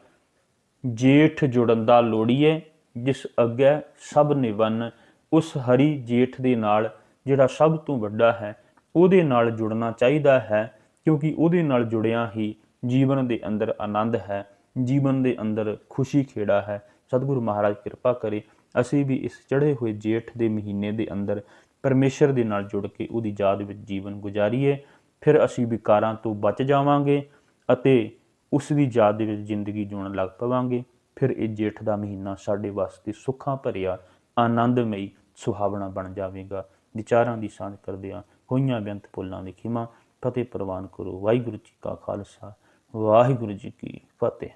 ਜੇਠ ਜੁੜਨ ਦਾ ਲੋੜੀਏ, ਜਿਸ ਅੱਗੇ ਸਭ ਨਿਵੰਨ। ਉਸ ਹਰੀ ਜੇਠ ਦੇ ਨਾਲ ਜਿਹੜਾ ਸਭ ਤੋਂ ਵੱਡਾ ਹੈ ਉਹਦੇ ਨਾਲ ਜੁੜਨਾ ਚਾਹੀਦਾ ਹੈ, ਕਿਉਂਕਿ ਉਹਦੇ ਨਾਲ ਜੁੜਿਆ ਹੀ ਜੀਵਨ ਦੇ ਅੰਦਰ ਆਨੰਦ ਹੈ, ਜੀਵਨ ਦੇ ਅੰਦਰ ਖੁਸ਼ੀ ਖੇੜਾ ਹੈ। ਸਤਿਗੁਰੂ ਮਹਾਰਾਜ ਕਿਰਪਾ ਕਰੇ ਅਸੀਂ ਵੀ ਇਸ ਚੜ੍ਹੇ ਹੋਏ ਜੇਠ ਦੇ ਮਹੀਨੇ ਦੇ ਅੰਦਰ ਪਰਮੇਸ਼ਰ ਦੇ ਨਾਲ ਜੁੜ ਕੇ ਉਹਦੀ ਯਾਦ ਵਿੱਚ ਜੀਵਨ ਗੁਜ਼ਾਰੀਏ। ਫਿਰ ਅਸੀਂ ਵਿਕਾਰਾਂ ਤੋਂ ਬਚ ਜਾਵਾਂਗੇ ਅਤੇ ਉਸ ਦੀ ਯਾਦ ਦੇ ਵਿੱਚ ਜ਼ਿੰਦਗੀ ਜਿਉਣ ਲੱਗ ਪਵਾਂਗੇ। ਫਿਰ ਇਹ ਜੇਠ ਦਾ ਮਹੀਨਾ ਸਾਡੇ ਵਾਸਤੇ ਸੁੱਖਾਂ ਭਰਿਆ ਆਨੰਦਮਈ ਸੁਹਾਵਣਾ ਬਣ ਜਾਵੇਗਾ। ਵਿਚਾਰਾਂ ਦੀ ਸਾਂਝ ਕਰਦਿਆਂ ਹੋਈਆਂ ਬੇਅੰਤ ਭੁੱਲਾਂ ਦੀ ਖਿਮਾ ਫਤਿਹ ਪ੍ਰਵਾਨ ਕਰੋ। ਵਾਹਿਗੁਰੂ ਜੀ ਕਾ ਖਾਲਸਾ, ਵਾਹਿਗੁਰੂ ਜੀ ਕੀ ਫਤਿਹ।